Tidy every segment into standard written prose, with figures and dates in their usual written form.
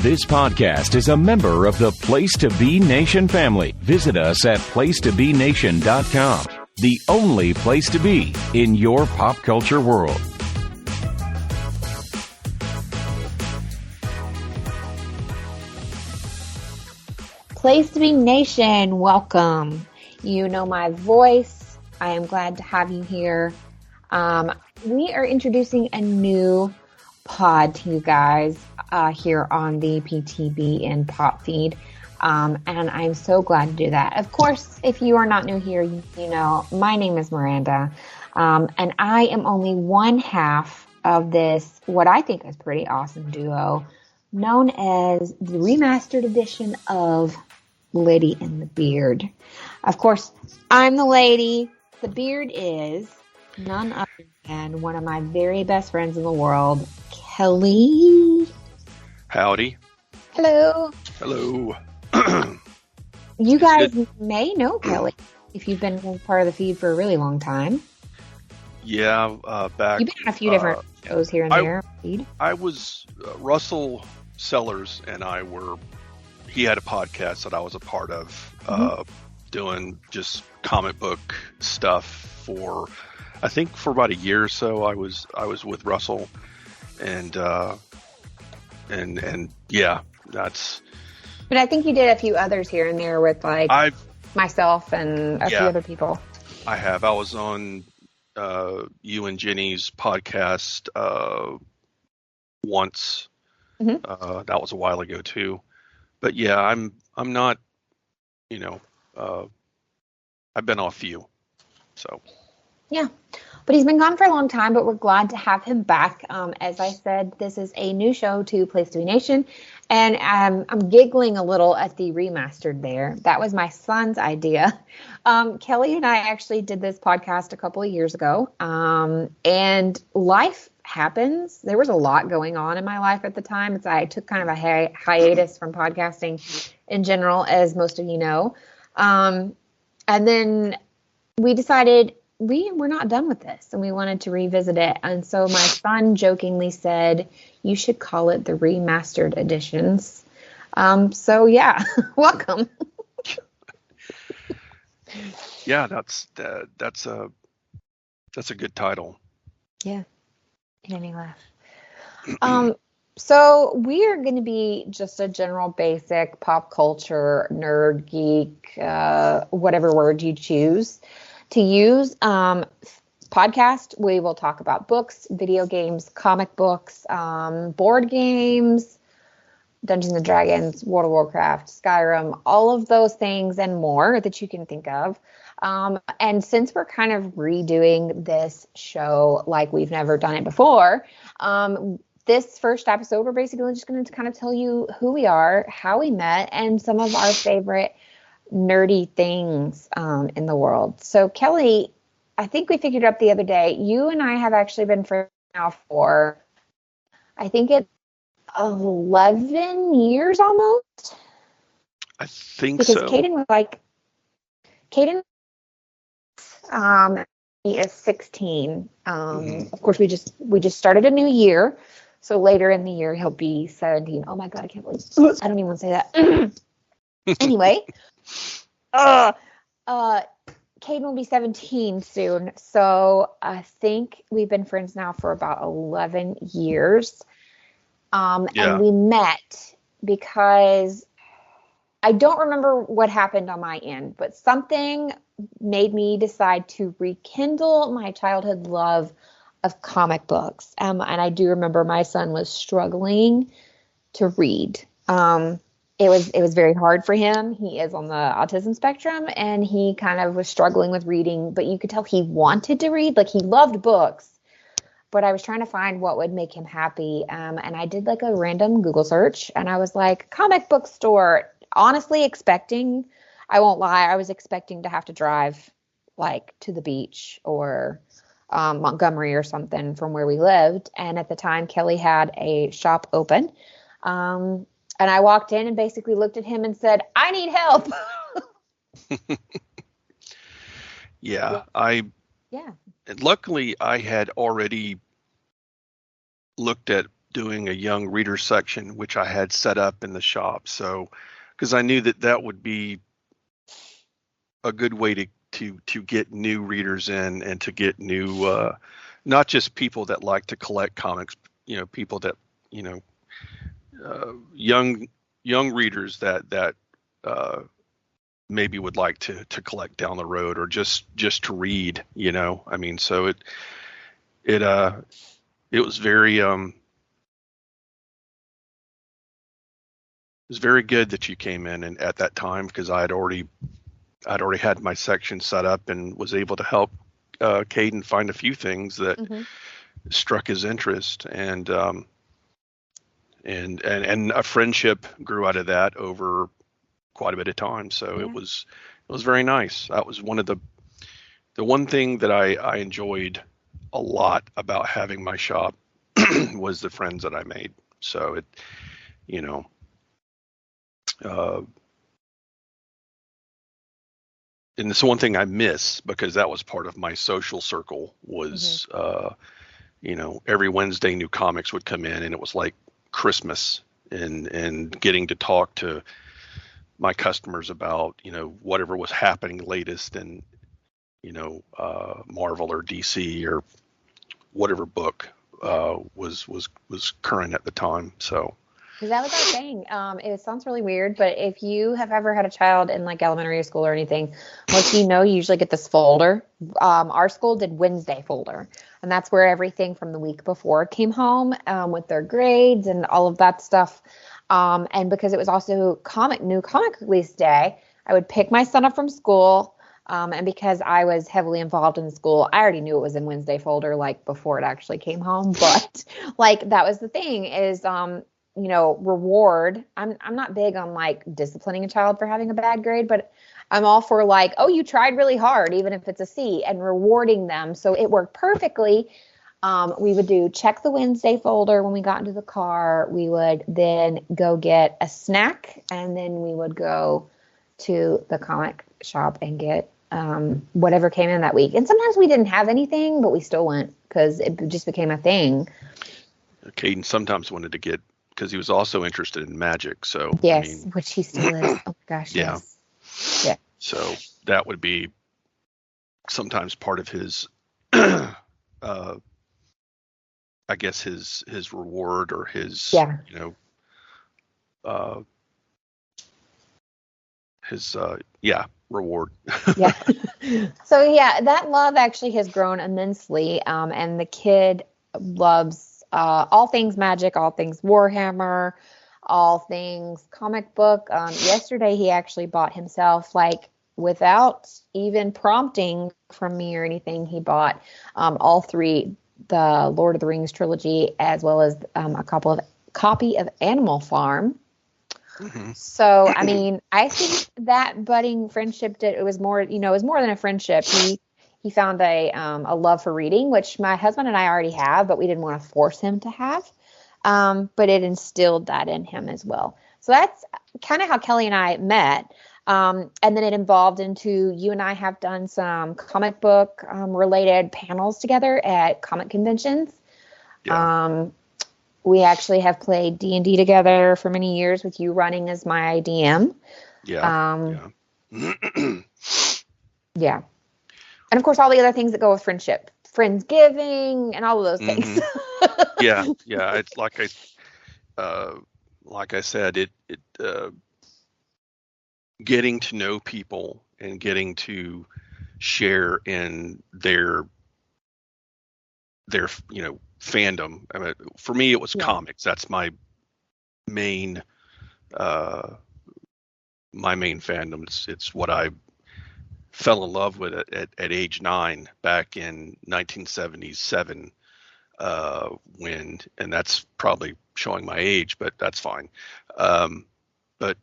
This podcast is a member of the Place to Be Nation family. Visit us at placetobenation.com, the only place to be in your pop culture world. Place to Be Nation, welcome. You know my voice. I am glad to have you here. We are introducing a new pod to you guys here on the PTB and Pop feed, and I'm so glad to do that. Of course, if you are not new here, you know my name is Miranda, and I am only one half of this, what I think is pretty awesome duo, known as the remastered edition of Lady and the Beard. Of course, I'm the lady. The beard is none other than one of my very best friends in the world, Kelley. Howdy. Hello. Hello. You guys may know Kelley if you've been part of the feed for a really long time. Yeah, back. You've been on a few different shows here and there. I was Russell Sellers and I were. He had a podcast that I was a part of, doing just comic book stuff for, I think for about a year or so. I was with Russell, and yeah, that's. But I think you did a few others here and there with myself and a few other people. I have. I was on you and Jenny's podcast once. Mm-hmm. That was a while ago too. But yeah, I'm not, I've been off few, so. Yeah, but he's been gone for a long time, but we're glad to have him back. As I said, this is a new show to Place to Be Nation, and I'm giggling a little at the remastered there. That was my son's idea. Kelley and I actually did this podcast a couple of years ago, and life happens. There was a lot going on in my life at the time. I took kind of a hiatus from podcasting in general, as most of you know. And then we decided we're not done with this and we wanted to revisit it. And so my son jokingly said, you should call it the remastered editions. So yeah, welcome. Yeah, that's a good title. Yeah. It made me laugh. So we are going to be just a general basic pop culture, nerd, geek, whatever word you choose to use. Podcast, we will talk about books, video games, comic books, board games, Dungeons and Dragons, World of Warcraft, Skyrim, all of those things and more that you can think of. And since we're kind of redoing this show like we've never done it before, this first episode, we're basically just going to kind of tell you who we are, how we met, and some of our favorite nerdy things in the world. So, Kelley, I think we figured out the other day, you and I have actually been friends now for, I think it's 11 years almost. I think because so. Because Caden he is 16. Of course, we just started a new year. So later in the year, he'll be 17. Oh my God, I can't believe I don't even want to say that. Anyway, Caden will be 17 soon. So I think we've been friends now for about 11 years. And we met because I don't remember what happened on my end, but something made me decide to rekindle my childhood love of comic books. And I do remember my son was struggling to read. It was very hard for him. He is on the autism spectrum and he kind of was struggling with reading, but you could tell he wanted to read. Like, he loved books, but I was trying to find what would make him happy. And I did like a random Google search and I was like, comic book store, honestly I won't lie, I was expecting to have to drive like to the beach or Montgomery or something from where we lived. And at the time, Kelley had a shop open. And I walked in and basically looked at him and said, I need help. Yeah. Luckily, I had already looked at doing a young reader section, which I had set up in the shop. So, because I knew that that would be a good way to get new readers in and to get new, not just people that like to collect comics, people that, young readers that maybe would like to collect down the road, or just to read, I mean, so it was very it was very good that you came in and at that time, because I'd already had my section set up and was able to help Caden find a few things that struck his interest, and a friendship grew out of that over quite a bit of time. So it was very nice. That was the one thing that I enjoyed a lot about having my shop was the friends that I made. So it, and it's one thing I miss, because that was part of my social circle was, every Wednesday new comics would come in, and it was like Christmas, and getting to talk to my customers about, whatever was happening latest in, Marvel or DC or whatever book was current at the time. So. Because that was our thing. It sounds really weird, but if you have ever had a child in like elementary school or anything, you usually get this folder. Our school did Wednesday folder, and that's where everything from the week before came home, with their grades and all of that stuff. And because it was also new comic release day, I would pick my son up from school. And because I was heavily involved in school, I already knew it was in Wednesday folder, like before it actually came home. But like, that was the thing is, reward. I'm not big on like disciplining a child for having a bad grade, but I'm all for like, oh, you tried really hard, even if it's a C, and rewarding them. So it worked perfectly. We would check the Wednesday folder when we got into the car. We would then go get a snack, and then we would go to the comic shop and get whatever came in that week. And sometimes we didn't have anything, but we still went because it just became a thing. Caden sometimes wanted to get, because he was also interested in magic. So yes, which he still is. Oh my gosh, yeah. Yes. Yeah. So that would be sometimes part of his, I guess his reward, or his, his reward. Yeah. So yeah, that love actually has grown immensely, and the kid loves all things magic, all things Warhammer, all things comic book. Yesterday he actually bought himself, like without even prompting from me or anything, he bought all three, the Lord of the Rings trilogy, as well as a copy of Animal Farm. So, I mean, I think that budding friendship it was more than a friendship. He found a love for reading, which my husband and I already have, but we didn't want to force him to have. But it instilled that in him as well. So that's kind of how Kelley and I met. And then it evolved into, you and I have done some comic book related panels together at comic conventions. Yeah. We actually have played D&D together for many years, with you running as my DM. Yeah. Yeah. And of course, all the other things that go with friendship, Friendsgiving, and all of those things. Yeah. It's like I said, getting to know people and getting to share in their fandom. I mean, for me, it was comics. That's my main fandom. It's what I fell in love with at age 9 back in 1977. And that's probably showing my age, but that's fine. But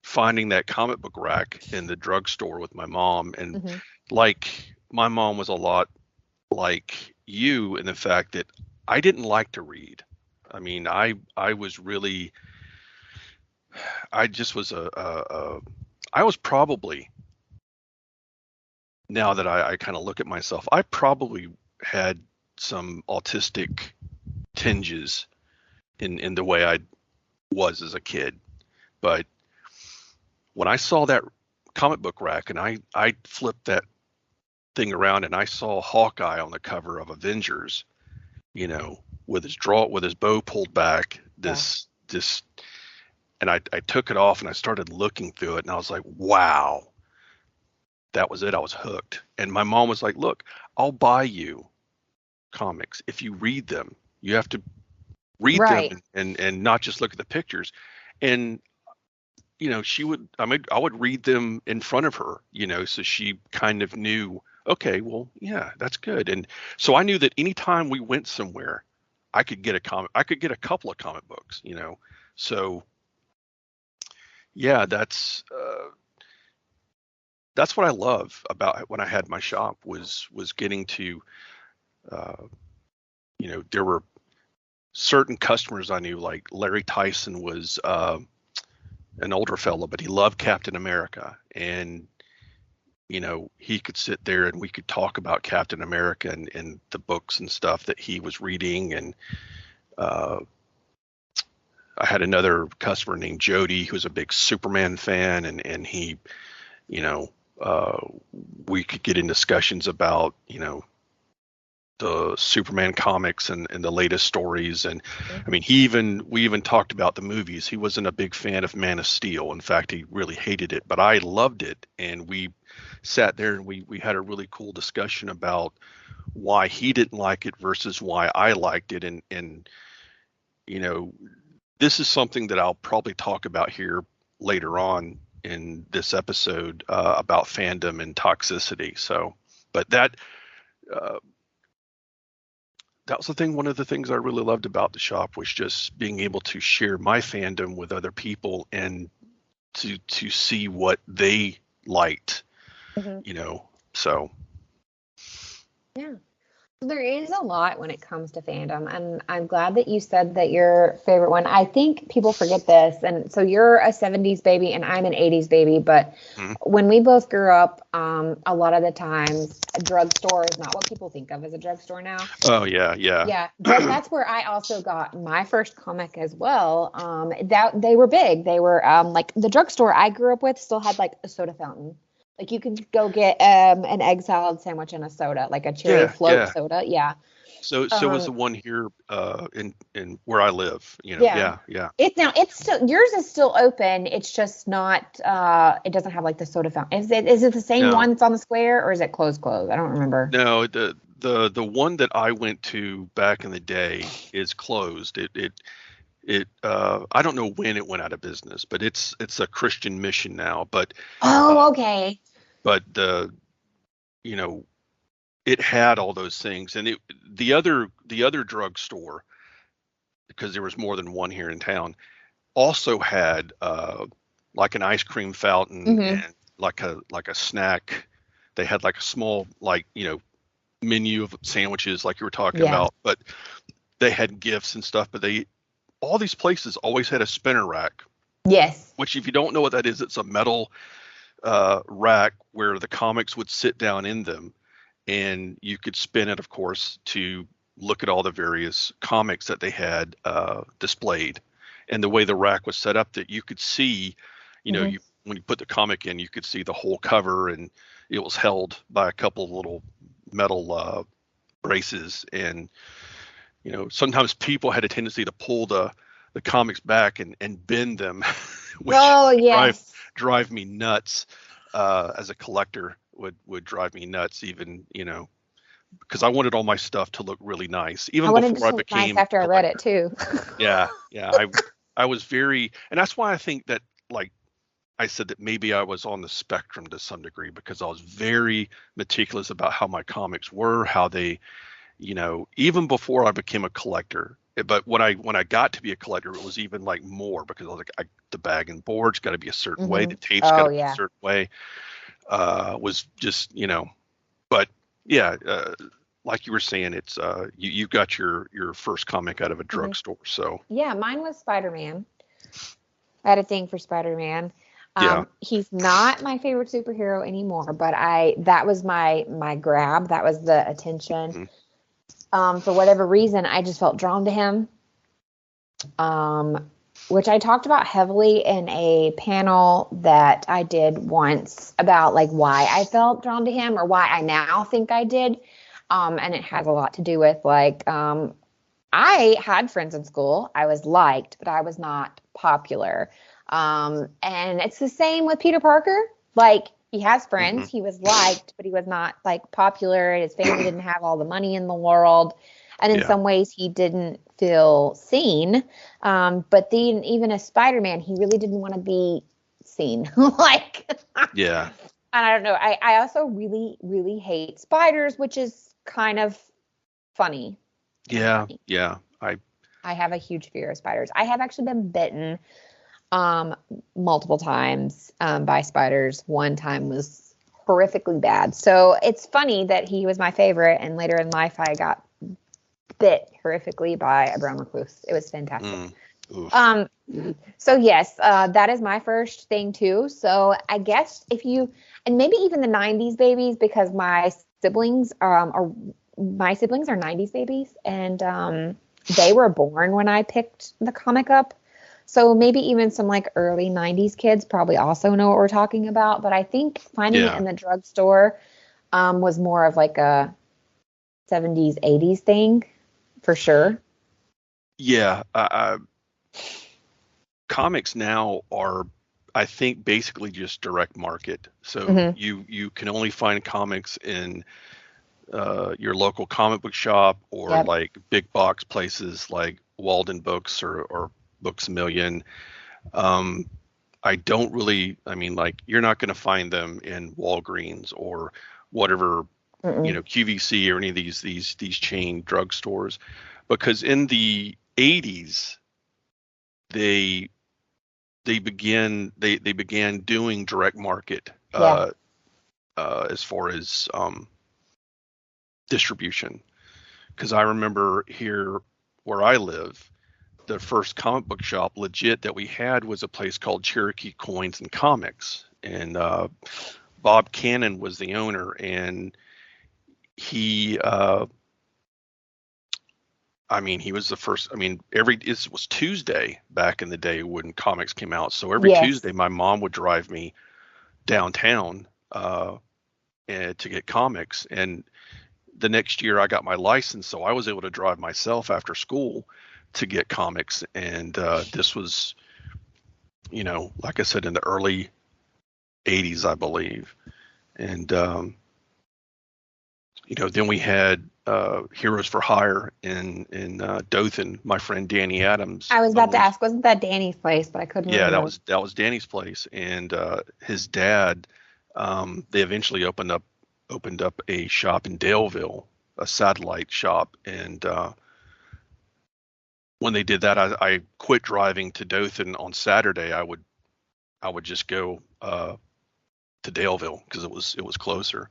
finding that comic book rack in the drugstore with my mom, and like my mom was a lot like you in the fact that I didn't like to read. I mean, I was really, I just was I was probably, now that I kind of look at myself, I probably had some autistic tinges in the way I was as a kid. But when I saw that comic book rack and I flipped that thing around and I saw Hawkeye on the cover of Avengers, you know, with his bow pulled back, this, and I took it off and I started looking through it and I was like, wow, that was it. I was hooked. And my mom was like, look, I'll buy you comics if you read them. You have to read them and not just look at the pictures. And you know, I would read them in front of her, you know, so she kind of knew, okay, well, yeah, that's good. And so I knew that anytime we went somewhere, I could get a couple of comic books, you know. So yeah, that's what I love about when I had my shop was getting to, you know, there were certain customers I knew, like Larry Tyson was an older fellow, but he loved Captain America, and you know, he could sit there and we could talk about Captain America and the books and stuff that he was reading. And I had another customer named Jody who was a big Superman fan, and he, you know, we could get in discussions about, you know, the Superman comics and the latest stories. And I mean, we even talked about the movies. He wasn't a big fan of Man of Steel. In fact, he really hated it, but I loved it. And we sat there and we had a really cool discussion about why he didn't like it versus why I liked it. And you know, this is something that I'll probably talk about here later on in this episode about fandom and toxicity. So, but that was the thing. One of the things I really loved about the shop was just being able to share my fandom with other people and to see what they liked, you know. So yeah. There is a lot when it comes to fandom, and I'm glad that you said that your favorite one. I think people forget this, and so you're a 70s baby and I'm an 80s baby, but when we both grew up, a lot of the times a drugstore is not what people think of as a drugstore now. Oh yeah. Yeah, but that's where I also got my first comic as well. That they were big. They were like the drugstore I grew up with still had like a soda fountain. Like you could go get an egg salad sandwich and a soda, like a cherry float soda. Yeah. So was the one here in where I live. You know. Yeah. It's still, yours is still open. It's just not. It doesn't have like the soda fountain. Is it the same one that's on the square, or is it closed? I don't remember. No, the one that I went to back in the day is closed. It I don't know when it went out of business, but it's a Christian mission now. But okay. But you know, it had all those things, and the other drugstore, because there was more than one here in town, also had like an ice cream fountain and like a snack. They had like a small, like, you know, menu of sandwiches like you were talking about, but they had gifts and stuff. But all these places always had a spinner rack. Yes. Which, if you don't know what that is, it's a metal rack where the comics would sit down in them, and you could spin it, of course, to look at all the various comics that they had displayed. And the way the rack was set up, that you could see, you know, when you put the comic in, you could see the whole cover, and it was held by a couple of little metal braces. And you know, sometimes people had a tendency to pull the comics back and bend them, which drive me nuts. As a collector, would drive me nuts, even, you know, because I wanted all my stuff to look really nice. Even before I became nice after I read it too. Yeah. I was very, and that's why I think that, like I said, that maybe I was on the spectrum to some degree, because I was very meticulous about how my comics were, how they, you know, even before I became a collector. But when I got to be a collector, it was even like more, because I was like, the bag and board's got to be a certain way, the tape's got to be a certain way. Was just, you know, but yeah, like you were saying, it's you got your first comic out of a drugstore. So yeah, mine was Spider-Man. I had a thing for Spider-Man. He's not my favorite superhero anymore, but that was my grab. That was the attention. For whatever reason, I just felt drawn to him. which I talked about heavily in a panel that I did once about like why I felt drawn to him or why I now think I did. And it has a lot to do with like, I had friends in school. I was liked, but I was not popular. And it's the same with Peter Parker. Like, he has friends. He was liked, but he was not like popular. His family didn't have all the money in the world. And in some ways he didn't feel seen. But then even as Spider-Man, he really didn't want to be seen. Like, Yeah. And I don't know. I also really, really hate spiders, which is kind of funny. Yeah. Yeah. I have a huge fear of spiders. I have actually been bitten multiple times by spiders. One time was horrifically bad. So it's funny that he was my favorite, and later in life I got bit horrifically by a brown recluse. It was fantastic. So yes, that is my first thing too. So I guess if you, and maybe even the 90s babies, because my siblings are 90s babies, and they were born when I picked the comic up. So maybe even some like early 90s kids probably also know what we're talking about. But I think finding it in the drugstore was more of like a 70s, 80s thing for sure. Yeah. Comics now are, I think, basically just direct market. So you can only find comics in your local comic book shop or like big box places like Walden Books or Books A Million. I don't really, I mean, like, you're not going to find them in Walgreens or whatever, QVC or any of these chain drugstores, because in the 80s they began doing direct market as far as distribution. Because I remember here where I live, the first comic book shop legit that we had was a place called Cherokee Coins and Comics, and Bob Cannon was the owner, and he he was the first. I mean, it was Tuesday back in the day when comics came out. So every Tuesday, my mom would drive me downtown to get comics. And the next year, I got my license, so I was able to drive myself after school to get comics. And this was, like I said, in the early 80s, I believe. And then we had Heroes for Hire in Dothan. My friend Danny Adams. I was about to ask, wasn't that Danny's place? But I couldn't remember. Yeah, that was Danny's place, and his dad. They eventually opened up a shop in Daleville, a satellite shop, and when they did that, I quit driving to Dothan on Saturday. I would just go to Daleville because it was closer.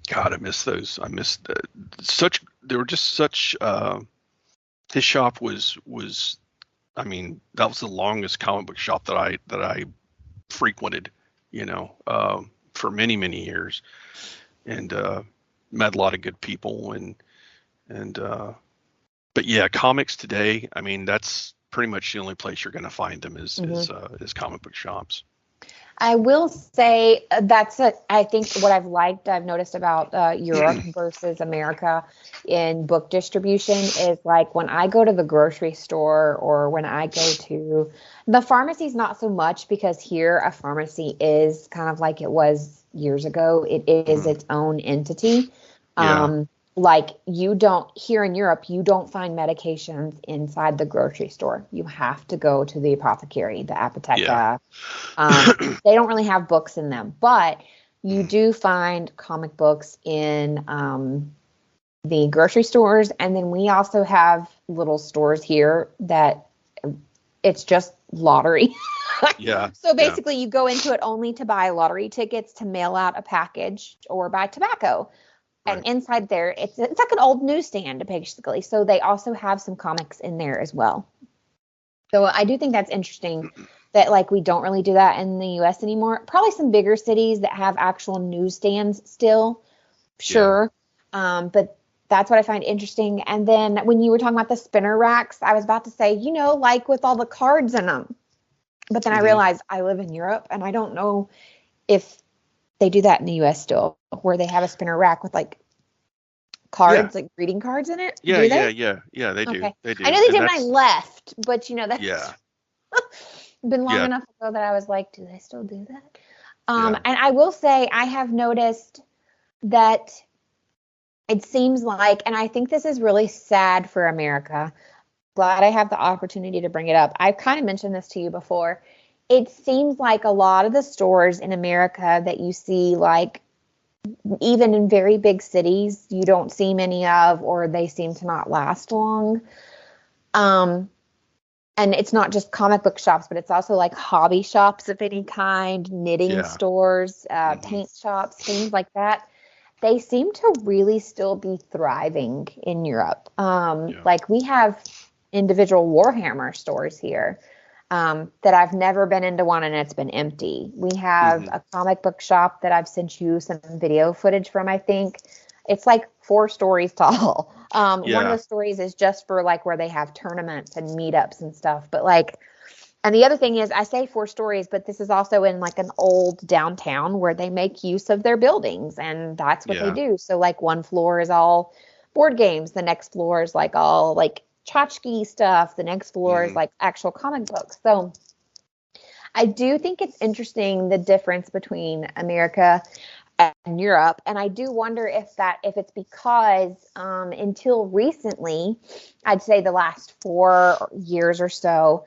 God, I miss those. I missed such. They were just such. His shop was. I mean, that was the longest comic book shop that I frequented. For many years, and met a lot of good people and. But yeah, comics today. I mean, that's pretty much the only place you're going to find them is comic book shops. I will say I think what I've noticed about Europe versus America in book distribution is like when I go to the grocery store or when I go to the pharmacies, not so much, because here a pharmacy is kind of like it was years ago. It is its own entity. Like here in Europe, you don't find medications inside the grocery store. You have to go to the apothecary, the apotheca. They don't really have books in them, but you do find comic books in the grocery stores. And then we also have little stores here that it's just lottery. So basically you go into it only to buy lottery tickets, to mail out a package, or buy tobacco. And inside there, it's like an old newsstand, basically. So they also have some comics in there as well. So I do think that's interesting that like we don't really do that in the U.S. anymore. Probably some bigger cities that have actual newsstands still, sure. But that's what I find interesting. And then when you were talking about the spinner racks, I was about to say, like with all the cards in them. But then I realized I live in Europe and I don't know if they do that in the US still, where they have a spinner rack with like cards, like greeting cards in it. Yeah, do they? Yeah, they do. Okay. They do. I know they did when I left, but that's been long enough ago that I was like, do they still do that? And I will say I have noticed that it seems like, and I think this is really sad for America. Glad I have the opportunity to bring it up. I've kind of mentioned this to you before. It seems like a lot of the stores in America that you see, like even in very big cities, you don't see many of, or they seem to not last long. And it's not just comic book shops, but it's also like hobby shops of any kind, knitting stores, paint shops, things like that. They seem to really still be thriving in Europe. Like we have individual Warhammer stores here that I've never been into one and it's been empty. We have a comic book shop that I've sent you some video footage from, I think. It's like 4 stories tall. One of the stories is just for like where they have tournaments and meetups and stuff. But like, and the other thing is I say 4 stories, but this is also in like an old downtown where they make use of their buildings and that's what they do. So like one floor is all board games. The next floor is like all like tchotchke stuff. The next floor is like actual comic books. So I do think it's interesting the difference between America and Europe. And I do wonder if it's because until recently, I'd say the last 4 years or so,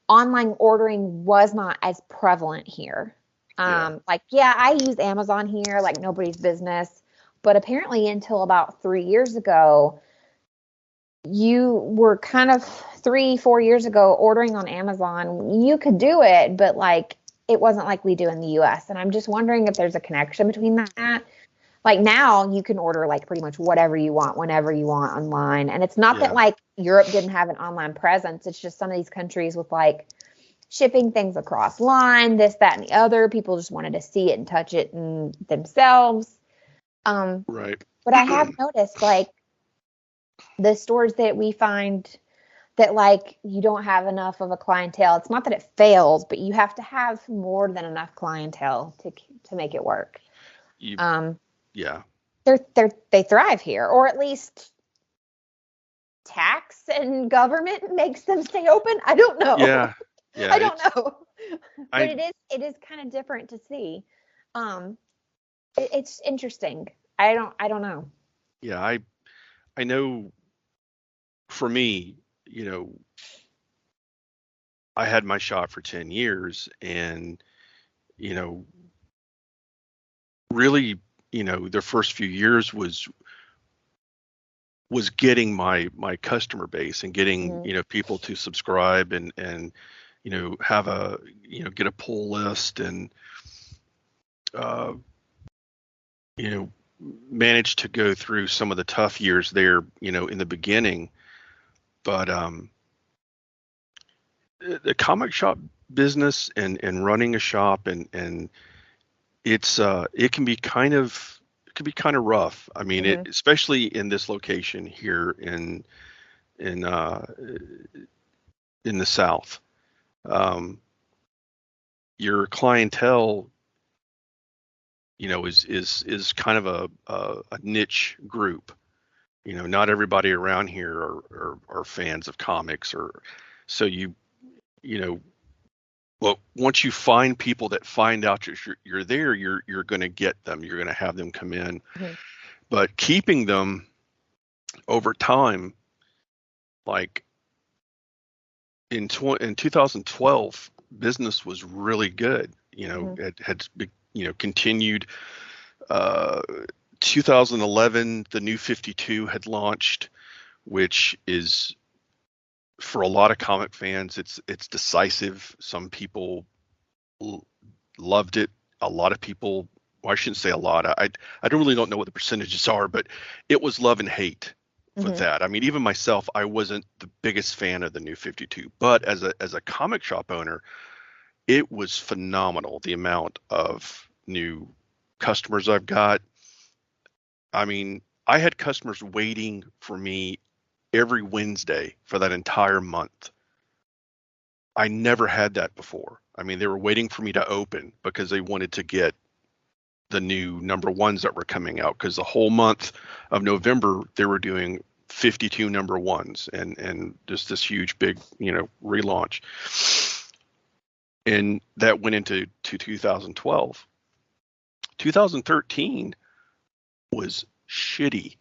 online ordering was not as prevalent here. I use Amazon here like nobody's business. But apparently until about 3 years ago, you were kind of 3-4 years ago ordering on Amazon. You could do it, but like it wasn't like we do in the US. And I'm just wondering if there's a connection between that. Like now you can order like pretty much whatever you want, whenever you want online. And it's not that like Europe didn't have an online presence. It's just some of these countries with like shipping things across line, this, that, and the other. People just wanted to see it and touch it and themselves. Right. But I have noticed like the stores that we find that like you don't have enough of a clientele. It's not that it fails, but you have to have more than enough clientele to make it work. They thrive here, or at least tax and government makes them stay open. I don't know. I don't know. But it is kind of different to see. It's interesting. I don't know. Yeah, I know for me, I had my shop for 10 years and, really, the first few years was getting my customer base and getting, people to subscribe and, have get a pull list and, managed to go through some of the tough years there, in the beginning. But the comic shop business and running a shop and it's it can be kind of rough. I mean, especially in this location here in the South. Your clientele, is kind of a niche group. Not everybody around here are fans of comics, or so well, once you find people that find out you're there, you're going to get them. You're going to have them come in, but keeping them over time, like in 2012, business was really good. It had continued. 2011, the New 52 had launched, which is, for a lot of comic fans, it's decisive. Some people loved it. A lot of people, well, I shouldn't say a lot. I don't know what the percentages are, but it was love and hate for that. I mean, even myself, I wasn't the biggest fan of the New 52, but as a comic shop owner, it was phenomenal. The amount of new customers I've got. I mean, I had customers waiting for me every Wednesday for that entire month. I never had that before. I mean, they were waiting for me to open because they wanted to get the new number ones that were coming out, because the whole month of November they were doing 52 number ones and just this huge big, relaunch. And that went into 2012. 2013 was shitty,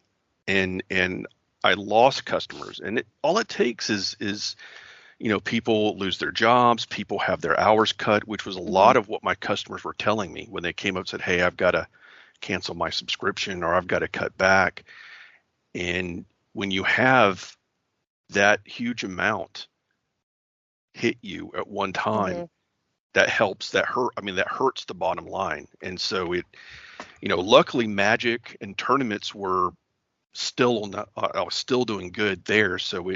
and I lost customers. And all it takes is people lose their jobs, people have their hours cut, which was a lot of what my customers were telling me when they came up and said, hey, I've got to cancel my subscription, or I've got to cut back. And when you have that huge amount hit you at one time, that hurts the bottom line. And so luckily Magic and tournaments were still I was still doing good there. So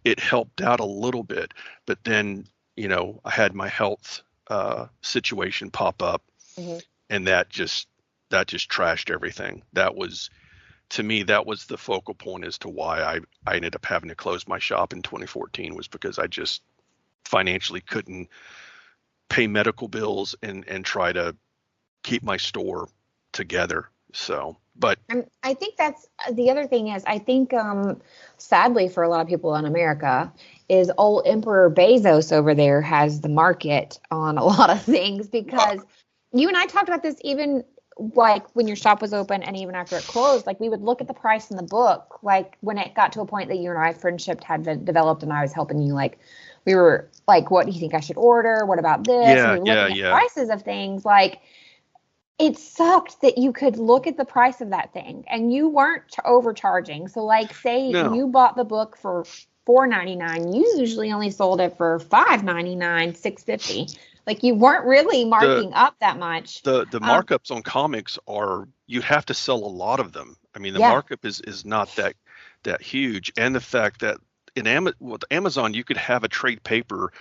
it helped out a little bit, but then, I had my health situation pop up, and that just trashed everything. To me, that was the focal point as to why I ended up having to close my shop in 2014, was because I just financially couldn't pay medical bills and try to keep my store together. So, but I think that's the other thing is, I think, sadly for a lot of people in America, is old Emperor Bezos over there has the market on a lot of things, because you and I talked about this even like when your shop was open and even after it closed. Like, we would look at the price in the book, like when it got to a point that you and I friendship had been developed and I was helping you, like we were like, what do you think I should order? What about this? Yeah, and we were looking at prices of things. Like, it sucked that you could look at the price of that thing and you weren't overcharging. So like, say you bought the book for $4.99, you usually only sold it for $5.99, $6.50. Like, you weren't really marking up that much. The markups on comics are, you have to sell a lot of them. I mean, the markup is not that huge. And the fact that with Amazon, you could have a trade paper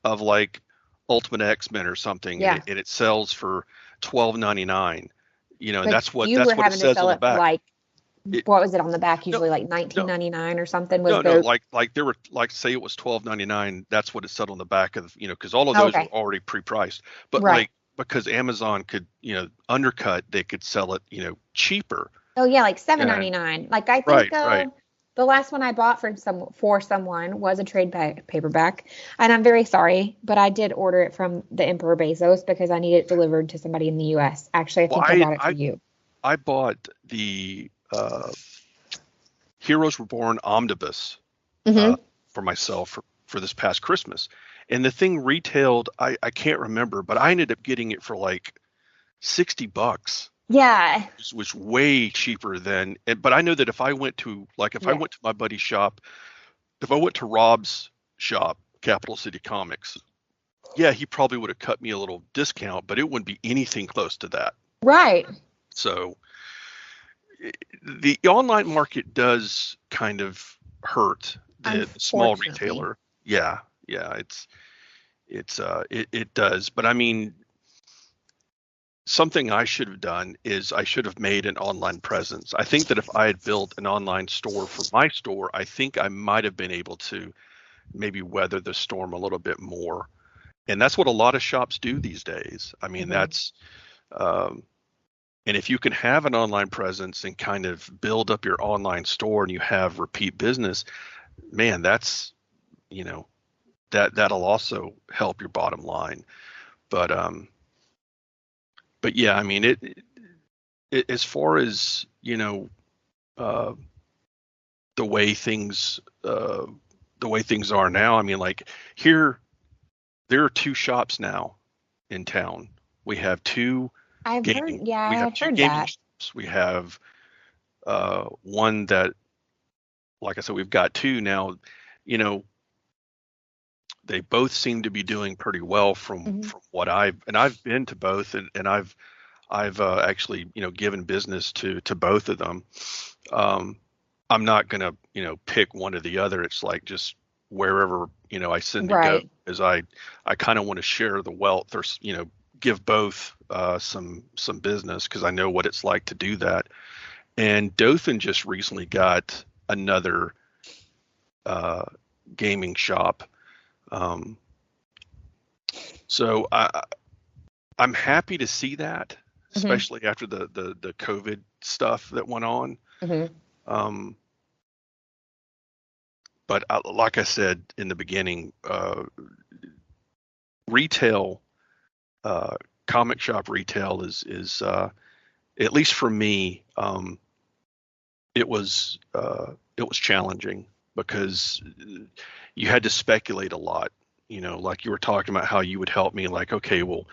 of like Ultimate X-Men or something, and it sells for $12.99. Like, that's what it says on the back. Like, what was it on the back? Usually like $19.99 or something. Like there were, like, say it was $12.99. That's what it said on the back of, because all of those were already pre-priced. But like, because Amazon could, undercut, they could sell it, cheaper. Oh yeah, like $7.99. Like, I think the last one I bought for someone was a trade paperback, and I'm very sorry, but I did order it from the Emperor Bezos because I need it delivered to somebody in the U.S. Actually, I think I bought it for you. I bought the Heroes Reborn omnibus for myself for this past Christmas, and the thing retailed, I can't remember, but I ended up getting it for like $60. Yeah, which was way cheaper than. But I know that if I went to I went to my buddy's shop, if I went to Rob's shop, Capital City Comics, he probably would have cut me a little discount, but it wouldn't be anything close to that. Right. So the online market does kind of hurt the small retailer. Yeah, it does. But I mean, something I should have done is I should have made an online presence. I think that if I had built an online store for my store, I think I might have been able to maybe weather the storm a little bit more. And that's what a lot of shops do these days. I mean, that's, and if you can have an online presence and kind of build up your online store and you have repeat business, man, that's, that'll also help your bottom line. But yeah, I mean, it as far as, the way things are now, I mean, like here, there are two shops now in town. We have two. I've heard that. Shops. We have one that, like I said, we've got two now. They both seem to be doing pretty well from what I've been to both, and I've actually given business to both of them. I'm not gonna pick one or the other. It's like just wherever I send to go, as I kind of want to share the wealth, or give both some business, because I know what it's like to do that. And Dothan just recently got another gaming shop. So I'm happy to see that, especially after the COVID stuff that went on. But like I said in the beginning, retail, comic shop retail is at least for me, it was challenging because you had to speculate a lot. Like you were talking about how you would help me, like, okay, well,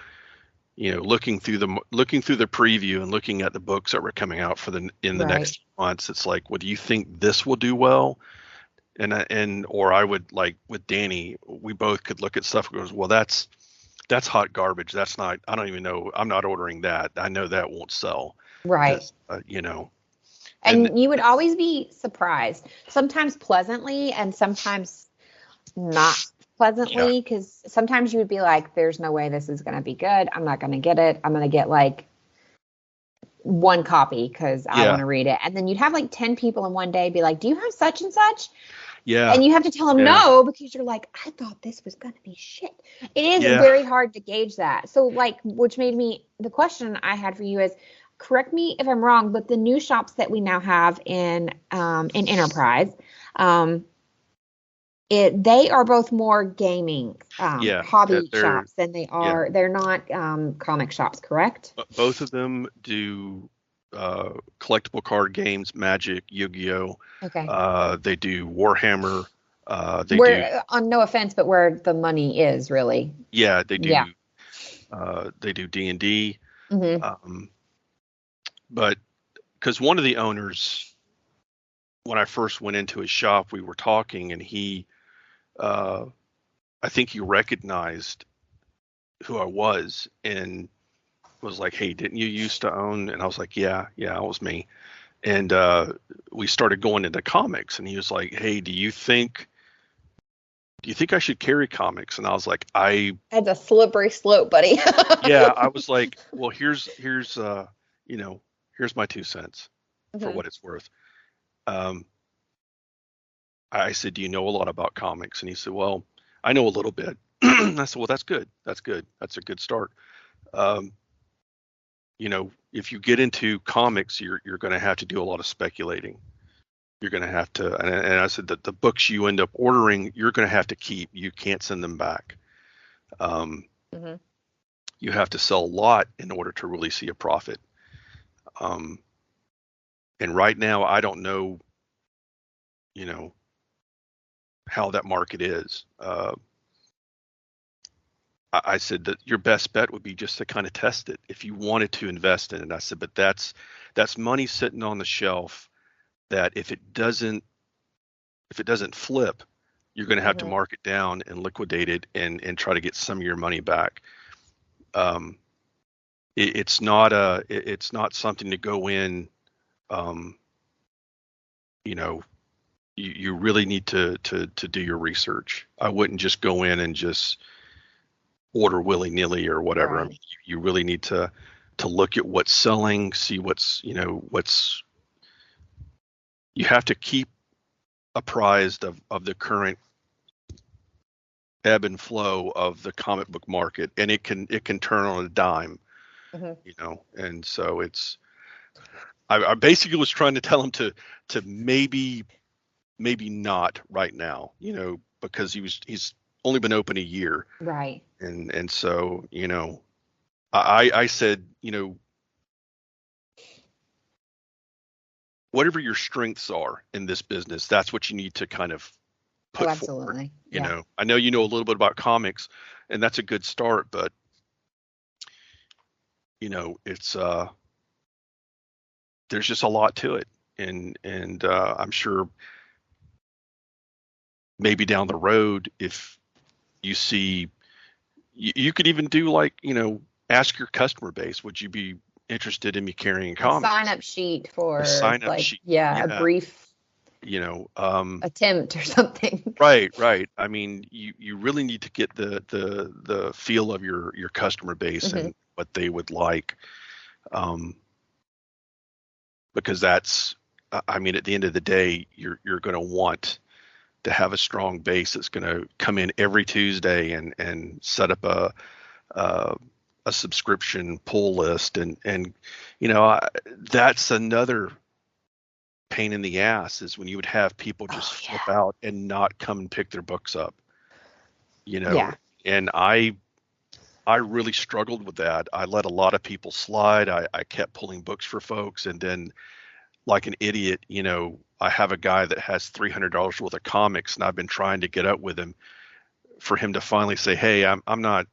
looking through the preview and looking at the books that were coming out for the next months, it's like, well, do you think this will do well? Or I would, like with Danny, we both could look at stuff and goes, well, that's hot garbage. That's not, I don't even know. I'm not ordering that. I know that won't sell. Right. And you would always be surprised, sometimes pleasantly and sometimes not pleasantly, because sometimes you would be like, there's no way this is going to be good. I'm not going to get it. I'm going to get like one copy because I want to read it. And then you'd have like 10 people in one day be like, do you have such and such? Yeah. And you have to tell them no, because you're like, I thought this was going to be shit. It is very hard to gauge that. So like, which made me, the question I had for you is, correct me if I'm wrong, but the new shops that we now have in Enterprise, they are both more gaming hobby shops than they are. They're not comic shops, correct? Both of them do collectible card games, Magic, Yu-Gi-Oh. Okay. They do Warhammer. No offense, but where the money is really. Yeah, they do. Yeah. They do D&D. But because one of the owners, when I first went into his shop, we were talking, and he, I think he recognized who I was and was like, hey, didn't you used to own? And I was like, yeah, it was me. And we started going into comics, and he was like, hey, do you think I should carry comics? And I was like, that's a slippery slope, buddy. Yeah, I was like, well, here's my 2 cents for what it's worth. I said, do you know a lot about comics? And he said, well, I know a little bit. I said, well, that's good. That's good. That's a good start. If you get into comics, you're going to have to do a lot of speculating. You're going to have to, and I said that the books you end up ordering, you're going to have to keep. You can't send them back. You have to sell a lot in order to really see a profit. And right now, I don't know, how that market is. I said that your best bet would be just to kind of test it if you wanted to invest in it. I said, but that's money sitting on the shelf that if it doesn't flip, you're going to have to mark it down and liquidate it and try to get some of your money back. It's not something to go in. You really need to do your research. I wouldn't just go in and just order willy-nilly or whatever. Right. I mean, you really need to look at what's selling, see what's you have to keep apprised of the current ebb and flow of the comic book market, and it can turn on a dime. And so I basically was trying to tell him to maybe not right now, because he's only been open a year. Right. And so, I said, whatever your strengths are in this business, that's what you need to kind of put absolutely. forward. I know you know a little bit about comics, and that's a good start, but it's there's just a lot to it. And I'm sure maybe down the road, if you see, you could even do like, ask your customer base, would you be interested in me carrying comics? Sign up sheet for a sign up sheet. A brief, attempt or something. Right. I mean, you really need to get the feel of your customer base and what they would like. because that's, I mean, at the end of the day, you're going to want to have a strong base that's going to come in every Tuesday and set up a subscription pull list, and that's another pain in the ass, is when you would have people just flip out and not come and pick their books up, and I really struggled with that. I let a lot of people slide. I kept pulling books for folks, and then, like an idiot, I have a guy that has $300 worth of comics, and I've been trying to get up with him for him to finally say, "Hey, I'm not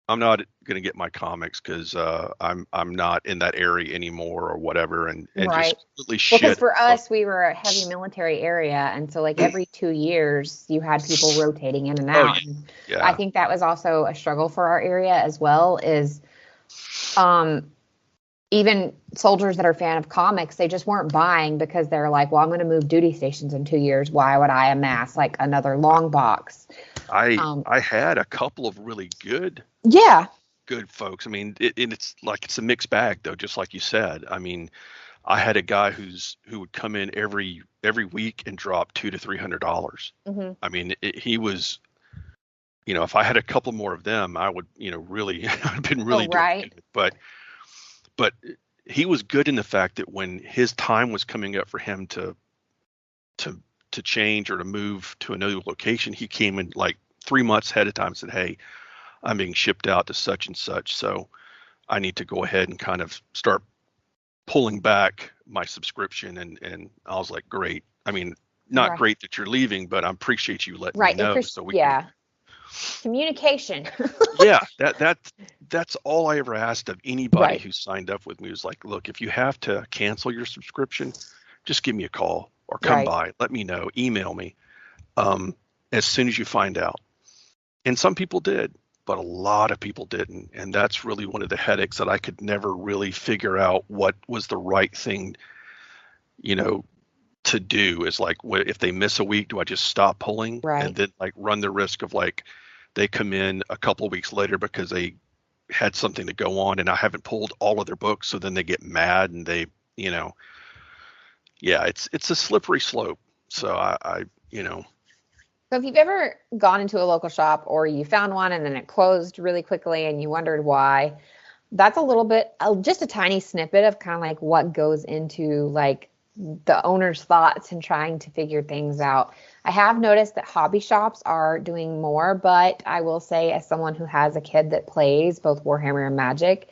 going to get my comics because I'm not in that area anymore," or whatever, and just completely shit. Because for us, we were a heavy military area, and so like every 2 years, you had people rotating in and out. Yeah. I think that was also a struggle for our area as well. Is even soldiers that are a fan of comics, they just weren't buying because they're like, well, I'm going to move duty stations in 2 years. Why would I amass like another long box? I had a couple of really good folks. I mean, it's like, it's a mixed bag though, just like you said. I mean, I had a guy who would come in every week and drop $200 to $300. I mean, he was, if I had a couple more of them, I would, really, I've been really doing it. But he was good in the fact that when his time was coming up for him to change or to move to another location, he came in like 3 months ahead of time and said, "Hey, I'm being shipped out to such and such, so I need to go ahead and kind of start pulling back my subscription." And I was like, "Great." I mean, not great that you're leaving, but I appreciate you letting me know. So we can, communication. That's all I ever asked of anybody who signed up with me, was like, "Look, if you have to cancel your subscription, just give me a call or come by, let me know, email me as soon as you find out." And some people did, but a lot of people didn't. And that's really one of the headaches that I could never really figure out what was the right thing, to do. Is like, if they miss a week, do I just stop pulling and then like run the risk of like they come in a couple of weeks later because they had something to go on and I haven't pulled all of their books, so then they get mad and they, it's a slippery slope. So I So if you've ever gone into a local shop or you found one and then it closed really quickly and you wondered why, that's a little bit, just a tiny snippet of kind of like what goes into like the owner's thoughts and trying to figure things out. I have noticed that hobby shops are doing more, but I will say, as someone who has a kid that plays both Warhammer and Magic,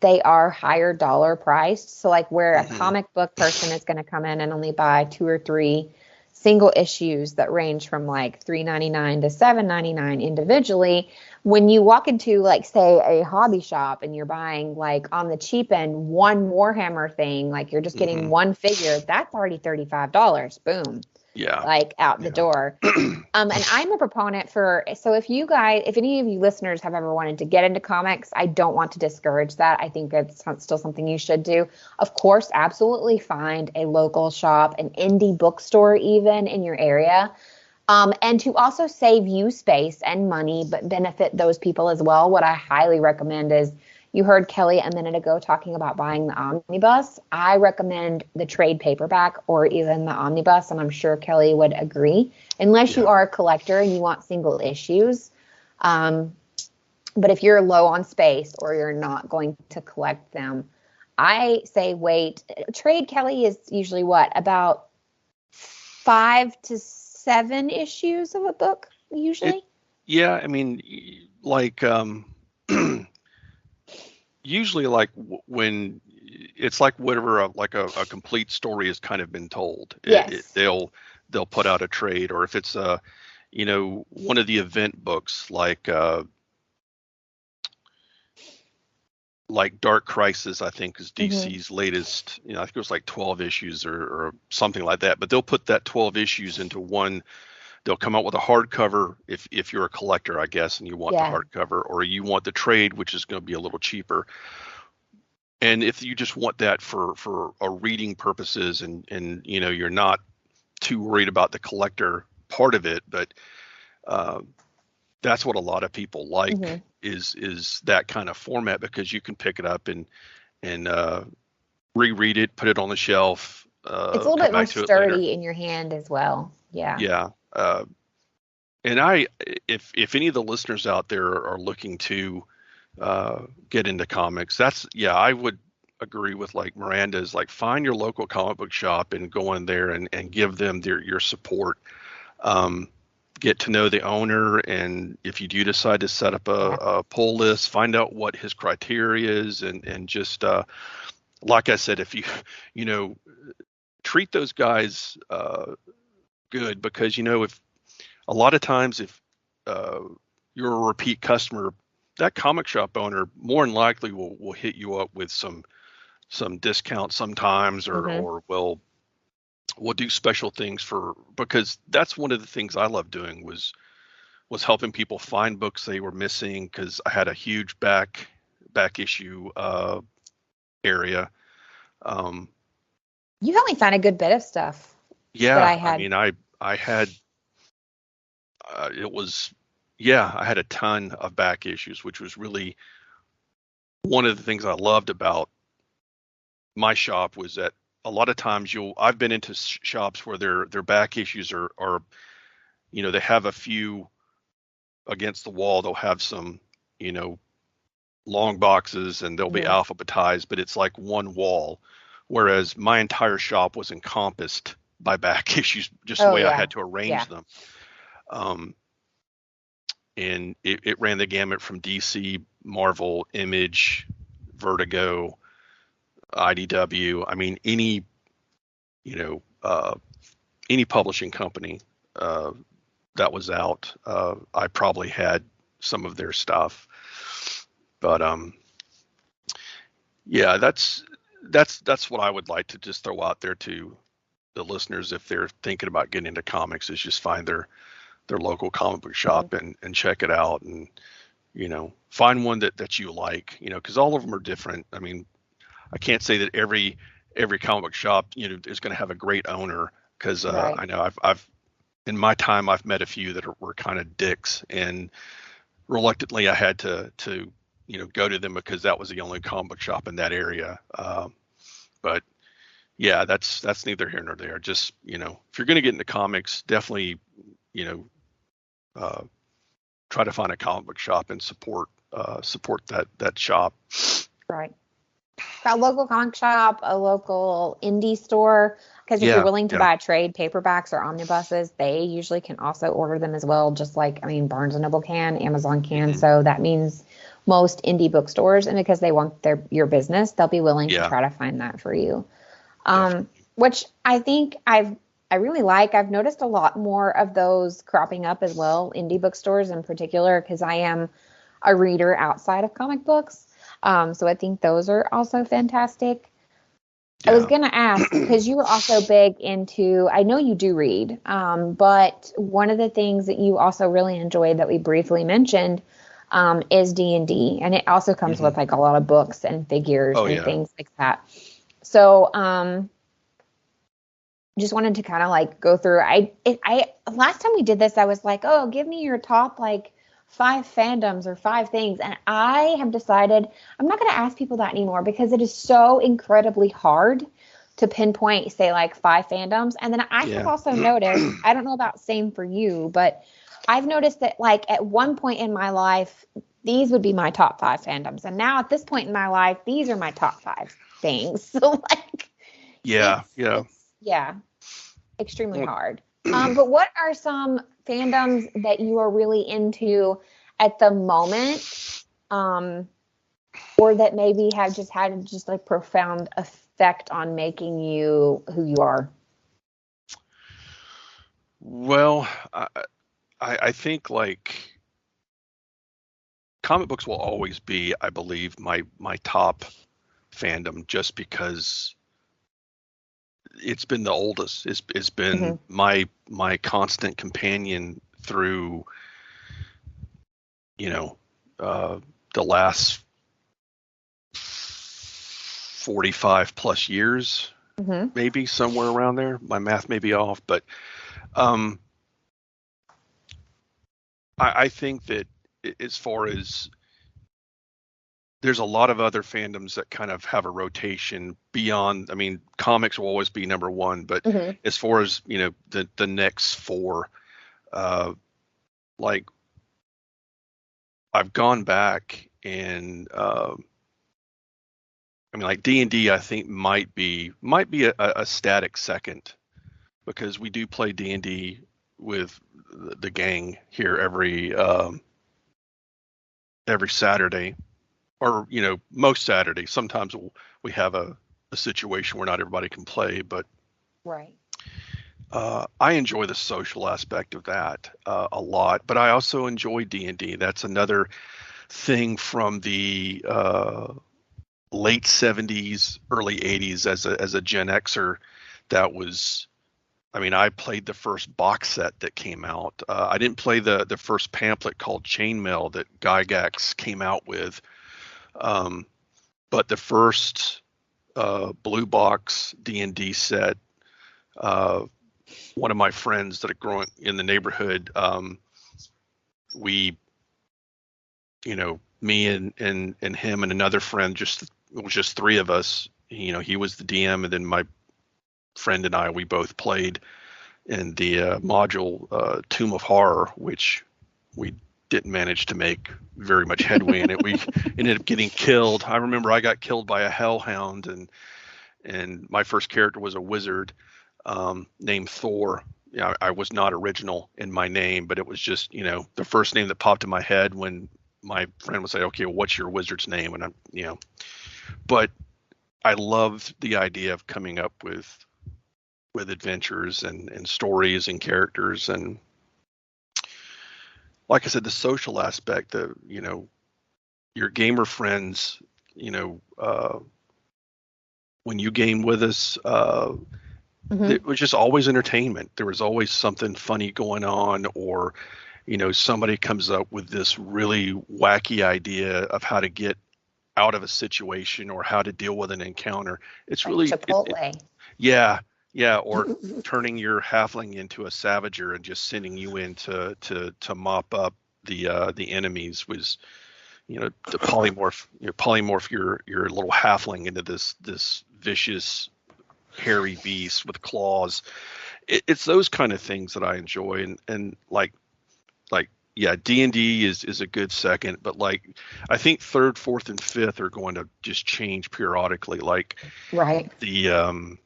they are higher dollar priced. So like where a comic book person is going to come in and only buy 2 or 3 single issues that range from like $3.99 to $7.99 individually, when you walk into like say a hobby shop and you're buying like on the cheap end one Warhammer thing, like you're just getting one figure, that's already $35. Boom. Like out the door. And I'm a proponent for, so if any of you listeners have ever wanted to get into comics, I don't want to discourage that. I think it's still something you should do. Of course, absolutely find a local shop, an indie bookstore even in your area. And to also save you space and money, but benefit those people as well, what I highly recommend is, you heard Kelley a minute ago talking about buying the omnibus. I recommend the trade paperback or even the omnibus, and I'm sure Kelley would agree, unless you are a collector and you want single issues. But if you're low on space or you're not going to collect them, I say wait. Trade, Kelley, is usually what, about 5 to 7 issues of a book usually? I mean, like usually like when it's like whatever like a complete story has kind of been told, they'll put out a trade. Or if it's one of the event books like Dark Crisis, I think is DC's latest, I think it was like 12 issues or something like that, but they'll put that 12 issues into one. They'll come out with a hardcover if you're a collector, I guess, and you want the hardcover, or you want the trade, which is going to be a little cheaper. And if you just want that for a reading purposes and you're not too worried about the collector part of it, but that's what a lot of people like is that kind of format, because you can pick it up and reread it, put it on the shelf, It's a little come bit more back to it later. sturdy in your hand as well. Yeah. Yeah. And if any of the listeners out there are looking to get into comics, I would agree with like Miranda's, like find your local comic book shop and go in there and give them your support. Get to know the owner, and if you do decide to set up a pull list, find out what his criteria is, and just like I said, if you treat those guys good, because if a lot of times if you're a repeat customer, that comic shop owner more than likely will hit you up with some discount sometimes, or will do special things because that's one of the things I love doing was helping people find books they were missing, because I had a huge back issue area. You helped me find a good bit of stuff. Yeah, that I had. I mean, I had I had a ton of back issues, which was really one of the things I loved about my shop, was that a lot of times I've been into shops where their back issues are they have a few against the wall. They'll have some, long boxes, and they'll be alphabetized, but it's like one wall. Whereas my entire shop was encompassed by back issues, just the way I had to arrange them. And it ran the gamut from DC, Marvel, Image, Vertigo, IDW. I mean, any publishing company that was out, I probably had some of their stuff. But that's what I would like to just throw out there to the listeners if they're thinking about getting into comics, is just find their local comic book shop and check it out, and find one that you like, because all of them are different. I mean, I can't say that every comic book shop is going to have a great owner, because I know I've in my time I've met a few that were kind of dicks, and reluctantly I had to go to them because that was the only comic book shop in that area. But yeah, that's neither here nor there. Just if you're going to get into comics, definitely try to find a comic book shop and support that shop. Right. A local comic shop, a local indie store, because if you're willing to buy trade paperbacks or omnibuses, they usually can also order them as well. Just like, Barnes & Noble can, Amazon can. So that means most indie bookstores, and because they want your business, they'll be willing to try to find that for you. Which I think I really like. I've noticed a lot more of those cropping up as well, indie bookstores in particular, because I am a reader outside of comic books. So I think those are also fantastic. I was going to ask, because you were also big into, I know you do read, but one of the things that you also really enjoyed that we briefly mentioned is D&D. And it also comes with like a lot of books and figures things like that. So just wanted to kind of like go through. I last time we did this, I was like, oh, give me your top like 5 fandoms or 5 things. And I have decided I'm not going to ask people that anymore, because it is so incredibly hard to pinpoint, say, like 5 fandoms. And then I have also noticed, I don't know about same for you, but I've noticed that like at one point in my life, these would be my top 5 fandoms. And now at this point in my life, these are my top 5 things. So like, extremely hard. But what are some fandoms that you are really into at the moment, or that maybe have just had just like profound effect on making you who you are? Well, I think like comic books will always be, I believe, my top fandom, just because it's been the oldest. It's been my constant companion through the last 45 plus years, maybe somewhere around there. My math may be off, but I think that as far as there's a lot of other fandoms that kind of have a rotation beyond. I mean, comics will always be number one, but as far as, you know, the next four, like I've gone back and I mean, like D&D, I think might be a static second, because we do play D&D with the gang here every Saturday, or, you know, most Saturdays. Sometimes we have a situation where not everybody can play, but right. I enjoy the social aspect of that a lot. But I also enjoy D&D. That's another thing from the late 70s, early 80s as a Gen Xer. That was, I mean, I played the first box set that came out. I didn't play the first pamphlet called Chainmail that Gygax came out with. But the first blue box D&D set, one of my friends that are growing in the neighborhood, we, you know, me and him and another friend, it was just three of us. You know, he was the DM, and then my friend and I, we both played in the module Tomb of Horror, which we didn't manage to make very much headway in it. We ended up getting killed. I remember I got killed by a hellhound, and my first character was a wizard named Thor. You know, I was not original in my name, but it was just, you know, the first name that popped in my head when my friend would say, okay, well, what's your wizard's name? And I'm, you know, but I loved the idea of coming up with adventures and stories and characters. And like I said, the social aspect of, you know, your gamer friends, you know, when you game with us, it was just always entertainment. There was always something funny going on, or, you know, somebody comes up with this really wacky idea of how to get out of a situation or how to deal with an encounter. It's like really Chipotle. Yeah, or turning your halfling into a savager and just sending you in to mop up the enemies was, you know, to polymorph your little halfling into this vicious hairy beast with claws. It's those kind of things that I enjoy, and like yeah, D&D is a good second, but like I think third, fourth, and fifth are going to just change periodically. Like the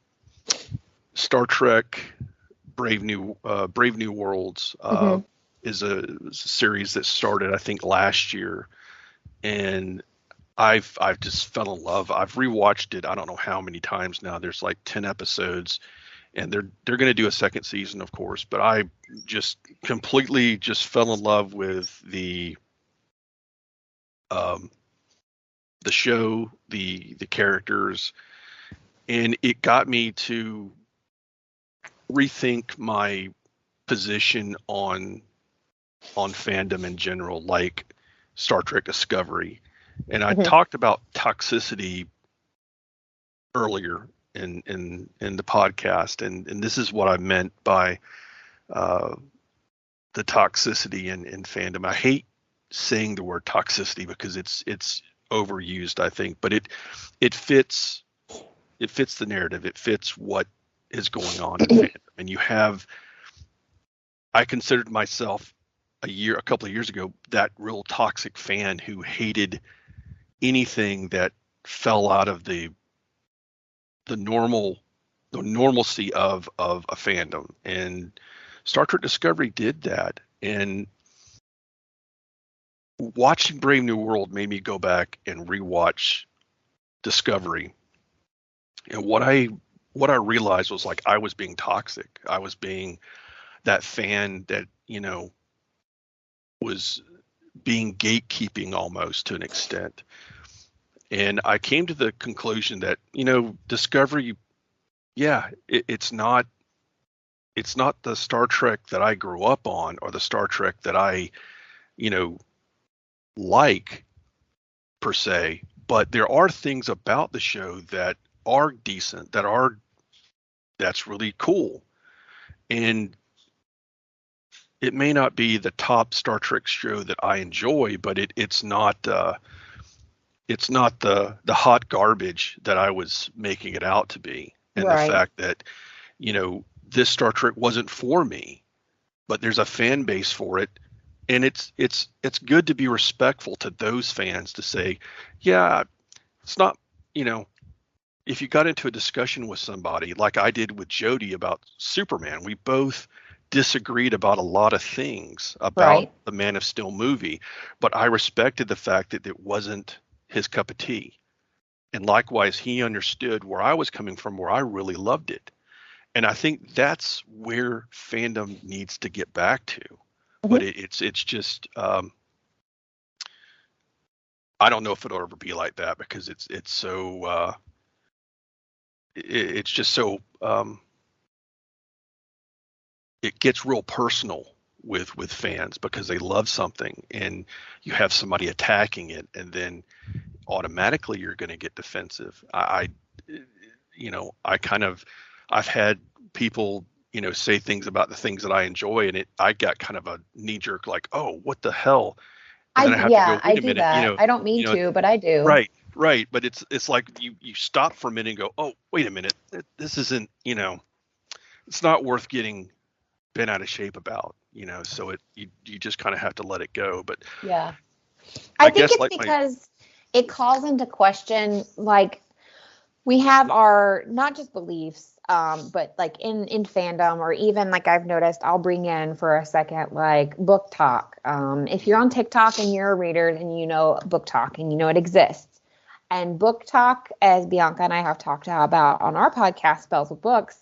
Star Trek Brave New Worlds is a series that started, I think, last year, and I've just fell in love. I've rewatched it I don't know how many times now. There's like 10 episodes, and they're going to do a second season, of course, but I just completely just fell in love with the show, the characters, and it got me to rethink my position on fandom in general, like Star Trek Discovery. And I talked about toxicity earlier in the podcast, and this is what I meant by the toxicity in fandom. I hate saying the word toxicity because it's overused, I think, but it fits the narrative. It fits what is going on in fandom. And I considered myself a couple of years ago that real toxic fan who hated anything that fell out of the normalcy of a fandom, and Star Trek Discovery did that. And watching Brave New World made me go back and rewatch Discovery, and what I realized was, like, I was being toxic. I was being that fan that, you know, was being gatekeeping almost to an extent. And I came to the conclusion that, you know, Discovery, yeah, it's not the Star Trek that I grew up on, or the Star Trek that I, you know, like per se, but there are things about the show that are decent, that's really cool. And it may not be the top Star Trek show that I enjoy, but it's not it's not the hot garbage that I was making it out to be, and the fact that this Star Trek wasn't for me, but there's a fan base for it, and it's good to be respectful to those fans to say, yeah, it's not, if you got into a discussion with somebody like I did with Jody about Superman, we both disagreed about a lot of things about the Man of Steel movie, but I respected the fact that it wasn't his cup of tea. And likewise, he understood where I was coming from, where I really loved it. And I think that's where fandom needs to get back to. Mm-hmm. But it's just, I don't know if it'll ever be like that, because it's so, it's just so, it gets real personal with fans because they love something, and you have somebody attacking it, and then automatically you're going to get defensive. I've had people, say things about the things that I enjoy, and I got kind of a knee jerk, like, oh, what the hell? And then I do that. I don't mean to, but I do. Right. But it's like you stop for a minute and go, oh, wait a minute. This isn't, it's not worth getting bent out of shape about, so you just kind of have to let it go. But yeah, I think it's because it calls into question, like, we have our, not just beliefs, but like in fandom, or even like I've noticed, I'll bring in for a second, like book talk. If you're on TikTok and you're a reader, and book talk, and it exists. And book talk, as Bianca and I have talked about on our podcast, Spells with Books,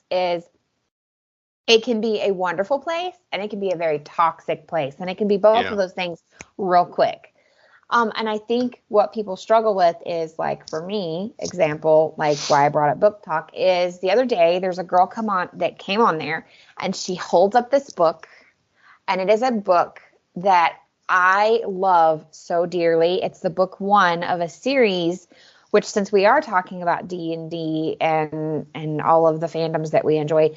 it can be a wonderful place, and it can be a very toxic place, and it can be both of those things real quick. And I think what people struggle with is, like, for me, example, like why I brought up book talk, is the other day there's a girl that came on there, and she holds up this book, and it is a book that I love so dearly. It's the book 1 of a series, which, since we are talking about D&D and all of the fandoms that we enjoy,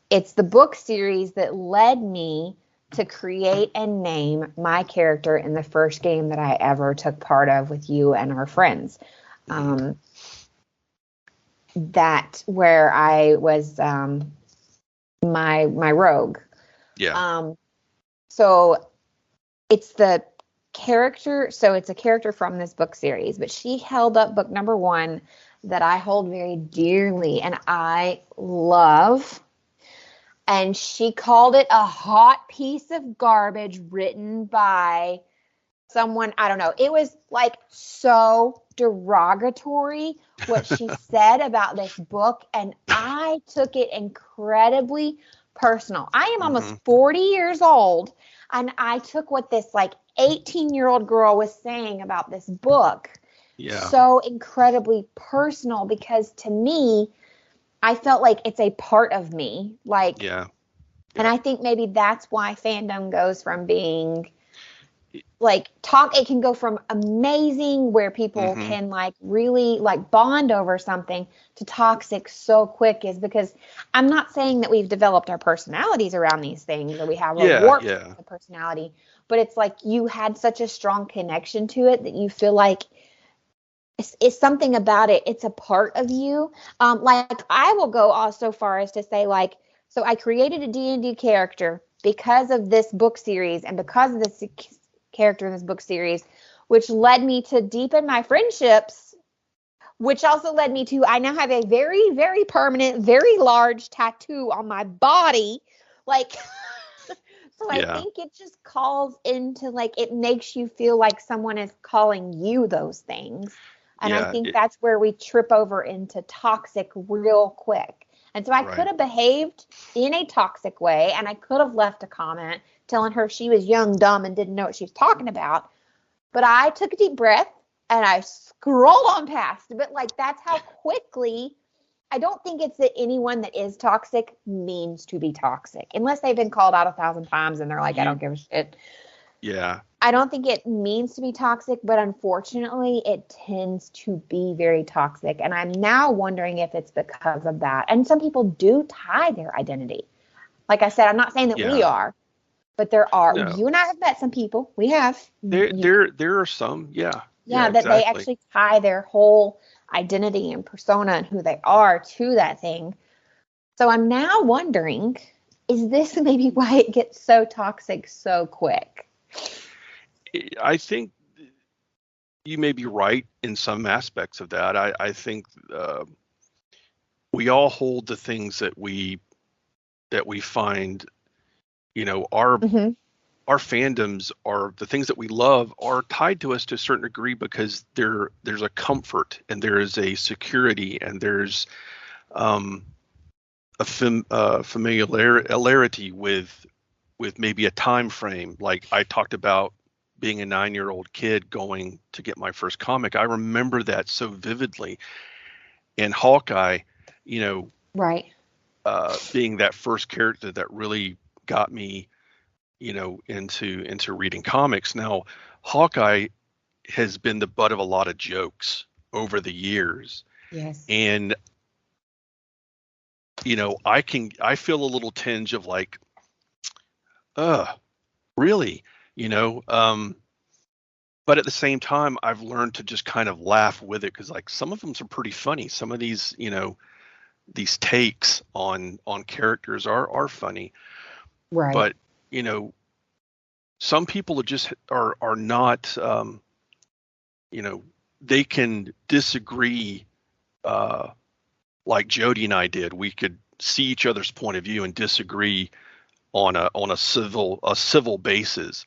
it's the book series that led me to create and name my character in the first game that I ever took part of with you and our friends. That where I was my rogue. Yeah. So it's the character. So it's a character from this book series, but she held up book number 1 that I hold very dearly and I love. And she called it a hot piece of garbage written by someone, I don't know. It was like so derogatory what she said about this book. And I took it incredibly personal. I am almost 40 years old. And I took what this like 18-year-old girl was saying about this book so incredibly personal, because to me, I felt like it's a part of me. Like, and I think maybe that's why fandom goes from being like it can go from amazing, where people can like really like bond over something, to toxic so quick, is because I'm not saying that we've developed our personalities around these things, or we have a warped personality, but it's like you had such a strong connection to it that you feel like it's something about it. It's a part of you. Like I will go so far as to say, like, so I created a D&D character because of this book series, and because of this character in this book series, which led me to deepen my friendships, which also led me to, I now have a very, very permanent, very large tattoo on my body. Like, so I think it just calls into, like, it makes you feel like someone is calling you those things. And I think that's where we trip over into toxic real quick. And so I could have behaved in a toxic way, and I could have left a comment telling her she was young, dumb, and didn't know what she was talking about. But I took a deep breath, and I scrolled on past. But, like, that's how quickly, I don't think it's that anyone that is toxic means to be toxic, unless they've been called out 1,000 times and they're like, I don't give a shit. Yeah. I don't think it means to be toxic, but unfortunately it tends to be very toxic. And I'm now wondering if it's because of that. And some people do tie their identity. Like I said, I'm not saying that we are, but there are. No. You and I have met some people. We have. There are some, yeah. Yeah, that they actually tie their whole identity and persona and who they are to that thing. So I'm now wondering, is this maybe why it gets so toxic so quick? I think you may be right in some aspects of that. I think we all hold the things that we find, our fandoms are the things that we love are tied to us to a certain degree because there's a comfort and there is a security and there's a familiarity with maybe a time frame. Like I talked about being a 9-year-old kid going to get my first comic. I remember that so vividly. And Hawkeye, right, being that first character that really got me, into reading comics. Now, Hawkeye has been the butt of a lot of jokes over the years. Yes. And I feel a little tinge of like, really, but at the same time, I've learned to just kind of laugh with it because like some of them are pretty funny. Some of these, these takes on characters are funny. Right. But, some people are not, they can disagree, like Jody and I did. We could see each other's point of view and disagree on a civil basis.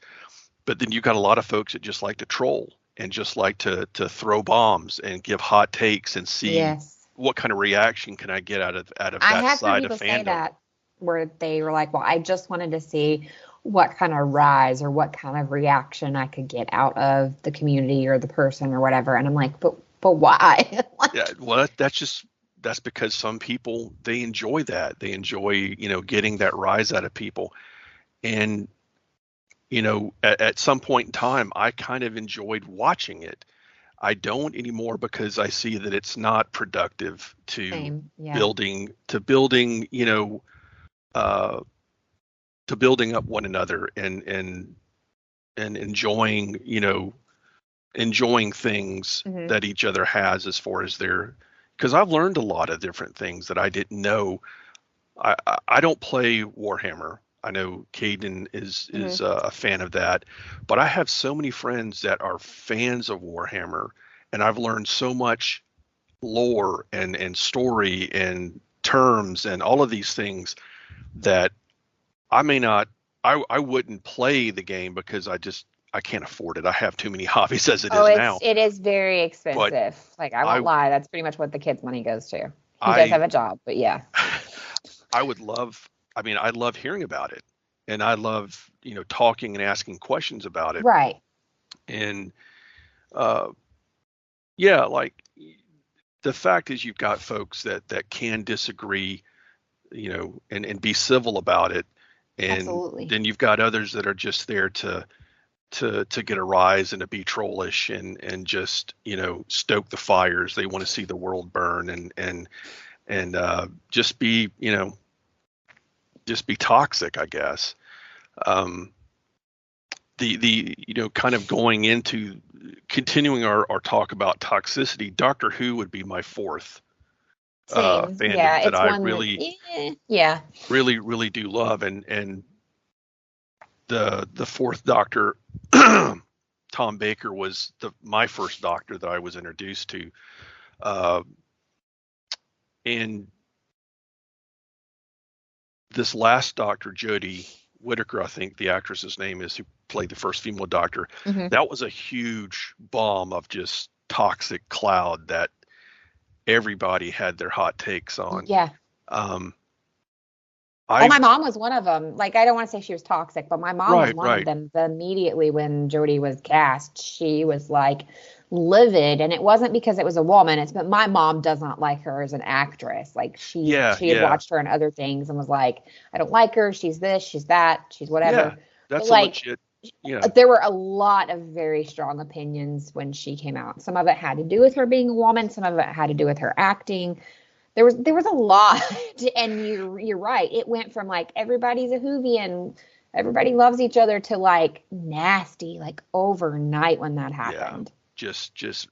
But then you've got a lot of folks that just like to troll and just like to throw bombs and give hot takes and see what kind of reaction can I get out of that side of fandom. Say that where they were like, well, I just wanted to see what kind of rise or what kind of reaction I could get out of the community or the person or whatever. And I'm like, but why? Yeah, well, that's because some people, they enjoy that. They enjoy, getting that rise out of people. And, at some point in time, I kind of enjoyed watching it. I don't anymore because I see that it's not productive to building, to building up one another and enjoying, enjoying things that each other has as far as because I've learned a lot of different things that I didn't know. I don't play Warhammer. I know Caden is a fan of that, but I have so many friends that are fans of Warhammer, and I've learned so much lore and story and terms and all of these things that I wouldn't play the game because I can't afford it. I have too many hobbies as it is now. It is very expensive. Like I won't lie, that's pretty much what the kid's money goes to. He does have a job, but yeah. I love hearing about it, and I love talking and asking questions about it. Right. And like the fact is, you've got folks that can disagree, and be civil about it, and Absolutely. Then you've got others that are just there to get a rise and to be trollish and just stoke the fires. They want to see the world burn and just be toxic, I guess. The kind of going into continuing our talk about toxicity, Doctor Who would be my fourth fandom that I really really do love, and the fourth Doctor, Tom Baker, was my first Doctor that I was introduced to, and this last Doctor, Jodie Whittaker, I think the actress's name is, who played the first female Doctor, that was a huge bomb of just toxic cloud that everybody had their hot takes on. Yeah. My mom was one of them. Like, I don't want to say she was toxic, but my mom was one of them. Immediately when Jodie was cast, she was like livid, and it wasn't because it was a woman. But my mom does not like her as an actress. Like she had watched her in other things and was like, I don't like her. She's this, she's that, she's whatever. Yeah, that's legit. Yeah. There were a lot of very strong opinions when she came out. Some of it had to do with her being a woman. Some of it had to do with her acting. There was a lot, and you're right. It went from like everybody's a Whovian, everybody loves each other, to like nasty, like overnight when that happened. just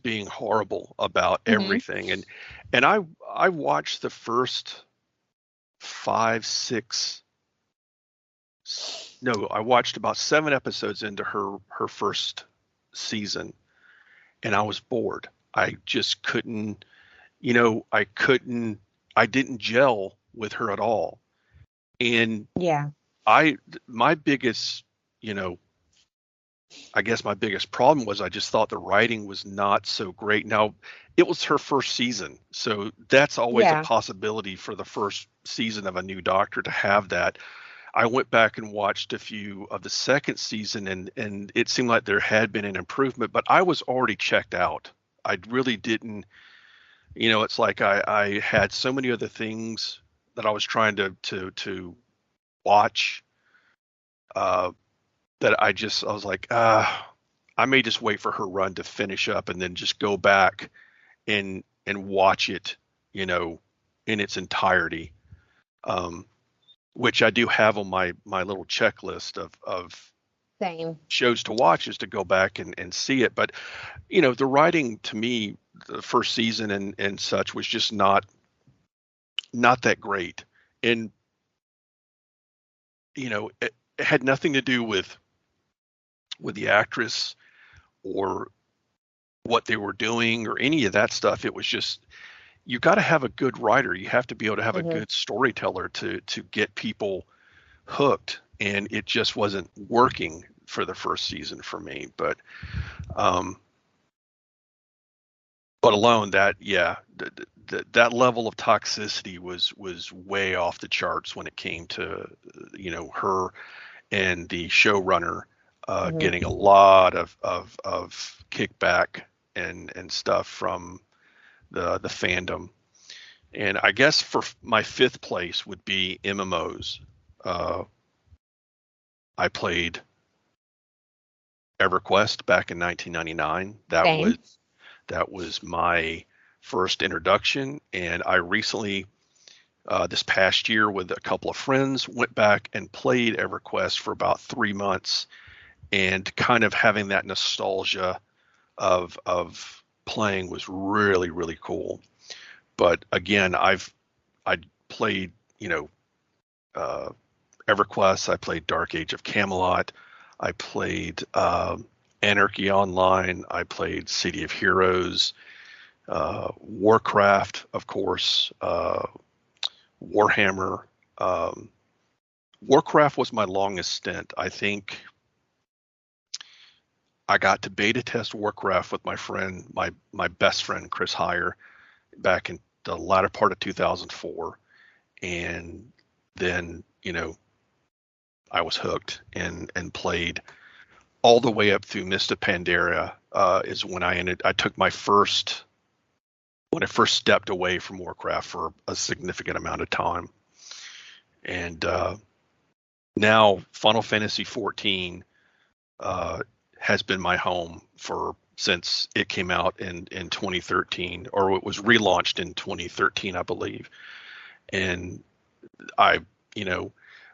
being horrible about everything. And I watched the first 5, 6. No, I watched about 7 episodes into her first season, and I was bored. I just couldn't, I didn't gel with her at all. And my biggest, I guess my biggest problem was I just thought the writing was not so great. Now, it was her first season, so that's always a possibility for the first season of a new Doctor to have that. I went back and watched a few of the second season, and it seemed like there had been an improvement, but I was already checked out. I really didn't, it's like I had so many other things that I was trying to watch, that I was like, I may just wait for her run to finish up and then just go back and watch it, in its entirety. Which I do have on my little checklist of same shows to watch, is to go back and see it. But, the writing to me, the first season and such, was just not that great. And, it had nothing to do with the actress or what they were doing or any of that stuff. It was just, you got to have a good writer. You have to be able to have a good storyteller to get people hooked. And it just wasn't working for the first season for me. But alone that, that level of toxicity was way off the charts when it came to, her and the showrunner getting a lot of kickback and stuff from the fandom. And I guess for my 5th place would be MMOs. I played EverQuest back in 1999. That was my first introduction, and I recently, this past year, with a couple of friends, went back and played EverQuest for about 3 months, and kind of having that nostalgia of playing was really, really cool. But again, I played, EverQuest. I played Dark Age of Camelot. I played Anarchy Online. I played City of Heroes, Warcraft, of course, Warhammer. Warcraft was my longest stint. I think I got to beta test Warcraft with my friend, my best friend, Chris Heyer, back in the latter part of 2004. And then, I was hooked and played all the way up through Mist of Pandaria, is when I took when I first stepped away from Warcraft for a significant amount of time. And now Final Fantasy XIV has been my home since it came out in 2013, or it was relaunched in 2013, I believe. And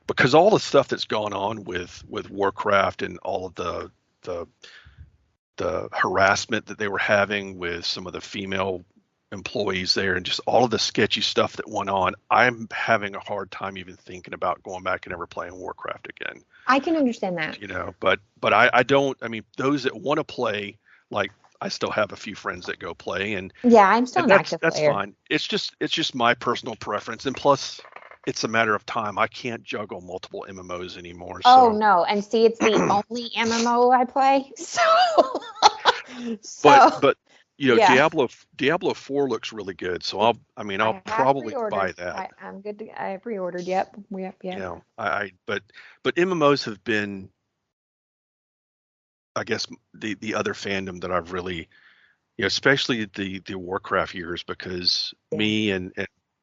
because all the stuff that's gone on with Warcraft and all of the harassment that they were having with some of the female employees there, and just all of the sketchy stuff that went on, I'm having a hard time even thinking about going back and ever playing Warcraft again. I can understand that. But I don't. I mean, those that want to play, like, I still have a few friends that go play, and I'm still an active player. That's fine. It's just my personal preference, and plus, it's a matter of time. I can't juggle multiple MMOs anymore. Oh no! And see, it's the only MMO I play. But Diablo 4 looks really good, so I'll probably buy that. I'm good to. I pre-ordered. Yep. But MMOs have been, I guess, the other fandom that I've really, especially the Warcraft years, because me and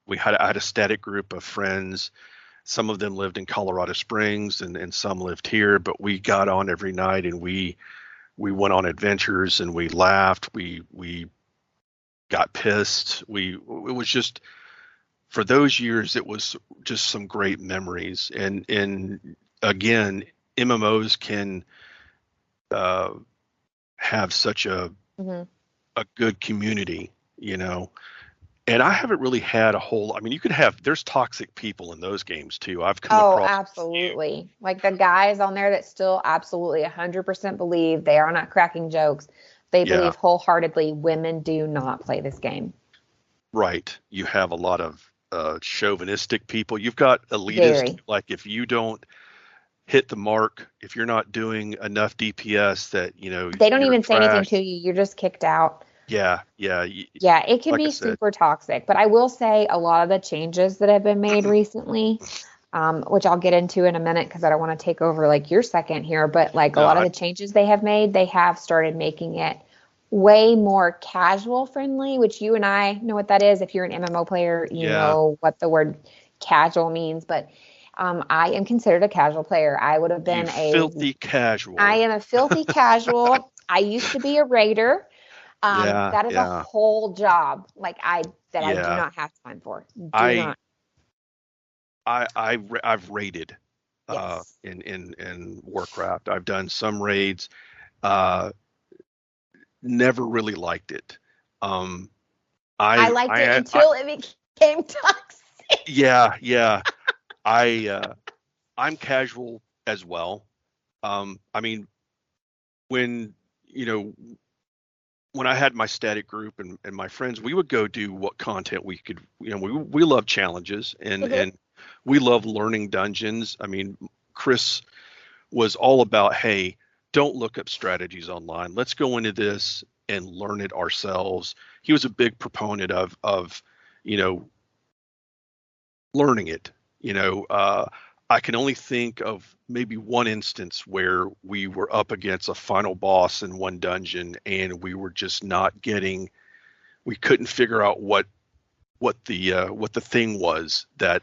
I had a static group of friends. Some of them lived in Colorado Springs and some lived here, but we got on every night and we went on adventures and we laughed. We got pissed. It was just, for those years, it was just some great memories. And again, MMOs can have such Mm-hmm. a good community, you know. And I haven't really had a whole. I mean, there's toxic people in those games too. I've come Oh, across a few. absolutely. Like the guys on there that still absolutely 100% believe they are not cracking jokes. They Yeah, believe wholeheartedly women do not play this game. right. You have a lot of chauvinistic people. You've got elitist, Very. like if you don't hit the mark, if you're not doing enough DPS, that They don't you're even say anything trash. to you. You're just kicked out. Yeah, yeah. Yeah, it can Like I be said, super toxic. But I will say a lot of the changes that have been made recently, which I'll get into in a minute because I don't want to take over like your second here, but like a no, lot of the changes they have made, they have started making it way more casual friendly, which you and I know what that is. If you're an MMO player, you yeah. know what the word casual means. But I am considered a casual player. You filthy I casual. am a filthy casual. I used to be a raider. Yeah, That is a yeah, whole job that I do yeah. not have time for. Do I not. I've raided Yes. in Warcraft. I've done some raids. Uh, Never really liked it. Um, I liked it I until it became toxic. yeah, yeah. I I'm casual as well. I mean, when you know when I had my static group and my friends, we would go do what content we could. We love challenges Mhm. and we love learning dungeons. I mean, Chris was all about, hey, don't look up strategies online. Let's go into this and learn it ourselves. He was a big proponent of you know, learning it. I can only think of maybe one instance where we were up against a final boss in one dungeon and we were just not getting. We couldn't figure out what the thing was that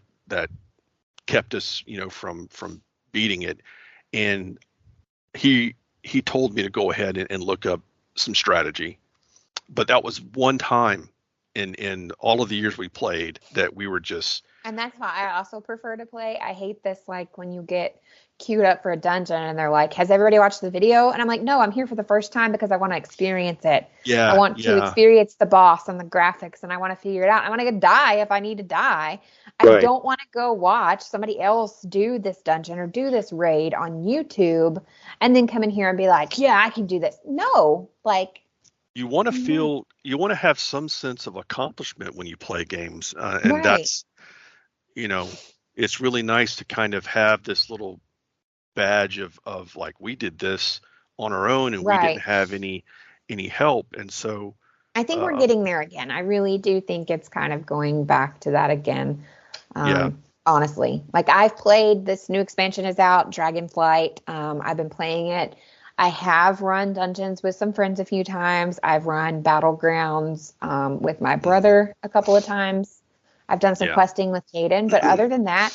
kept us, from beating it. And he told me to go ahead and look up some strategy. But that was one time in all of the years we played that we were just. And that's why I also prefer to play. I hate this, like when you get queued up for a dungeon and they're like, "Has everybody watched the video?" And I'm like, "No, I'm here for the first time because I want to experience it. I Yeah, want to yeah. experience the boss and the graphics, and I want to figure it out. I want to die if I need to die. I Right. don't want to go watch somebody else do this dungeon or do this raid on YouTube and then come in here and be like, yeah, I can do this. No, like, no. You want to have some sense of accomplishment when you play games, and Right, that's you know it's really nice to kind of have this little badge of like, we did this on our own and we didn't right. have any help. And so I think we're uh getting there again. I really do think it's kind of going back to that again. yeah, Honestly, like I've played this new expansion is out, Dragonflight. I've been playing it. I have run dungeons with some friends a few times. I've run battlegrounds with my mhm, brother a couple of times. I've done some yeah, questing with Caden, but other than that,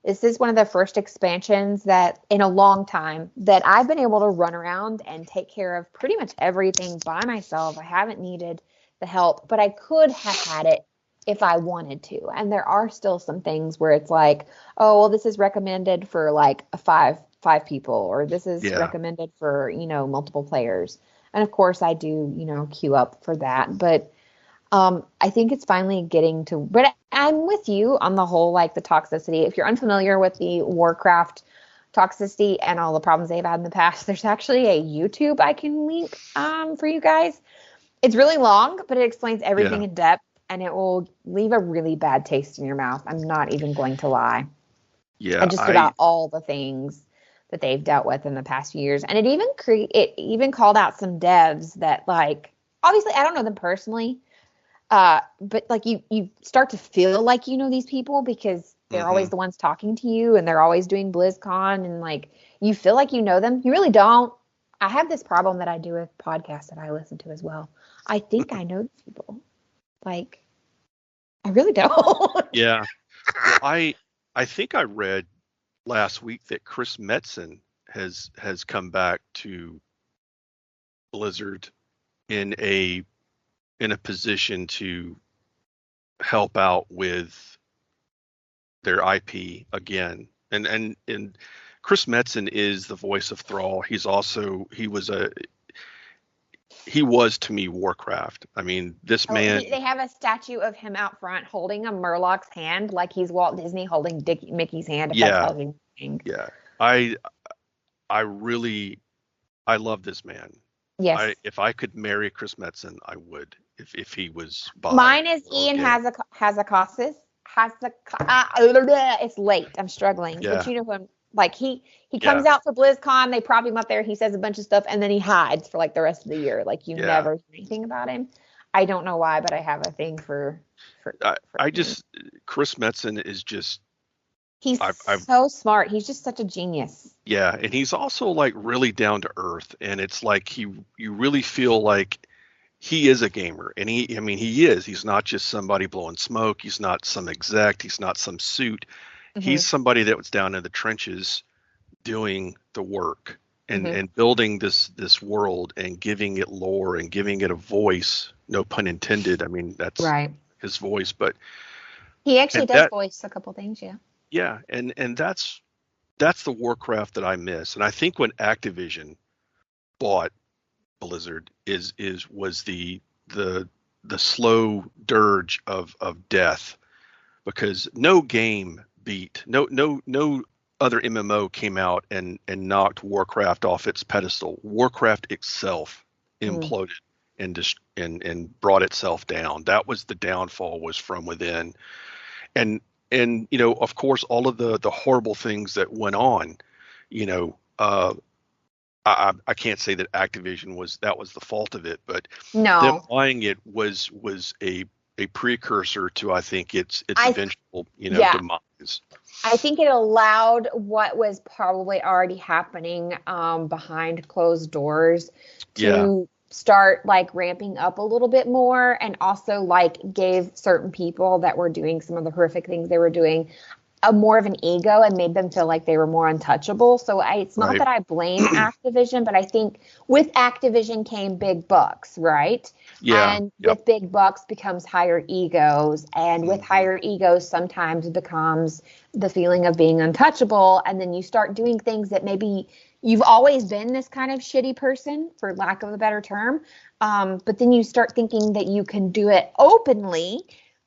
this is one of the first expansions that in a long time that I've been able to run around and take care of pretty much everything by myself. I haven't needed the help, but I could have had it if I wanted to. And there are still some things where it's like, oh, well, this is recommended for like five people, or this is yeah, recommended for, multiple players. And of course I do, queue up for that. But I think it's finally getting to, but I'm with you on the whole, like the toxicity. If you're unfamiliar with the Warcraft toxicity and all the problems they've had in the past, there's actually a YouTube I can link for you guys. It's really long, but it explains everything yeah, in depth and it will leave a really bad taste in your mouth. I'm not even going to lie. yeah. And just I about all the things that they've dealt with in the past few years. And it even called out some devs that, like, obviously I don't know them personally, but like you start to feel like you know these people because they're always hmm the ones talking to you and they're always doing BlizzCon and like you feel like you know them. You really don't. I have this problem that I do with podcasts that I listen to as well. I think I know these people. Like I really don't. yeah. Well, I think I read last week that Chris Metzen has come back to Blizzard in a position to help out with their IP again. And Chris Metzen is the voice of Thrall. He was he was to me Warcraft. I mean, this man. They have a statue of him out front holding a Murloc's hand, like he's Walt Disney holding Mickey's hand. If that tells you anything. Yeah. I really, I love this man. Yes. If I could marry Chris Metzen, I would. If he was by. Mine is Ian Hazacakis. It's late. I'm struggling. Yeah. But you know him. Like he comes out for BlizzCon. They prop him up there. He says a bunch of stuff, and then he hides for like the rest of the year. Like you never hear anything about him. I don't know why, but I have a thing for Chris Metzen is just. He's so smart. He's just such a genius. Yeah, and he's also like really down to earth, and it's like you really feel like he is a gamer, and he is. He's not just somebody blowing smoke. He's not some exec. He's not some suit. Mm-hmm. He's somebody that was down in the trenches doing the work and building this world and giving it lore and giving it a voice. No pun intended. I mean, that's right. His voice, but he actually does voice a couple things. Yeah. Yeah, and that's the Warcraft that I miss. And I think when Activision bought Blizzard was the slow dirge of death, because no game beat no other MMO came out and knocked Warcraft off its pedestal. Warcraft itself imploded and brought itself down. That was the downfall, was from within. And of course, all of the horrible things that went on, I can't say that Activision was the fault of it, but them buying it was a precursor to, I think, its eventual demise. I think it allowed what was probably already happening behind closed doors to start like ramping up a little bit more, and also like gave certain people that were doing some of the horrific things they were doing a more of an ego and made them feel like they were more untouchable. So it's not that I blame Activision, but I think with Activision came big bucks, right? Yeah. And with big bucks becomes higher egos, and with higher egos sometimes becomes the feeling of being untouchable, and then you start doing things that maybe you've always been this kind of shitty person, for lack of a better term, but then you start thinking that you can do it openly.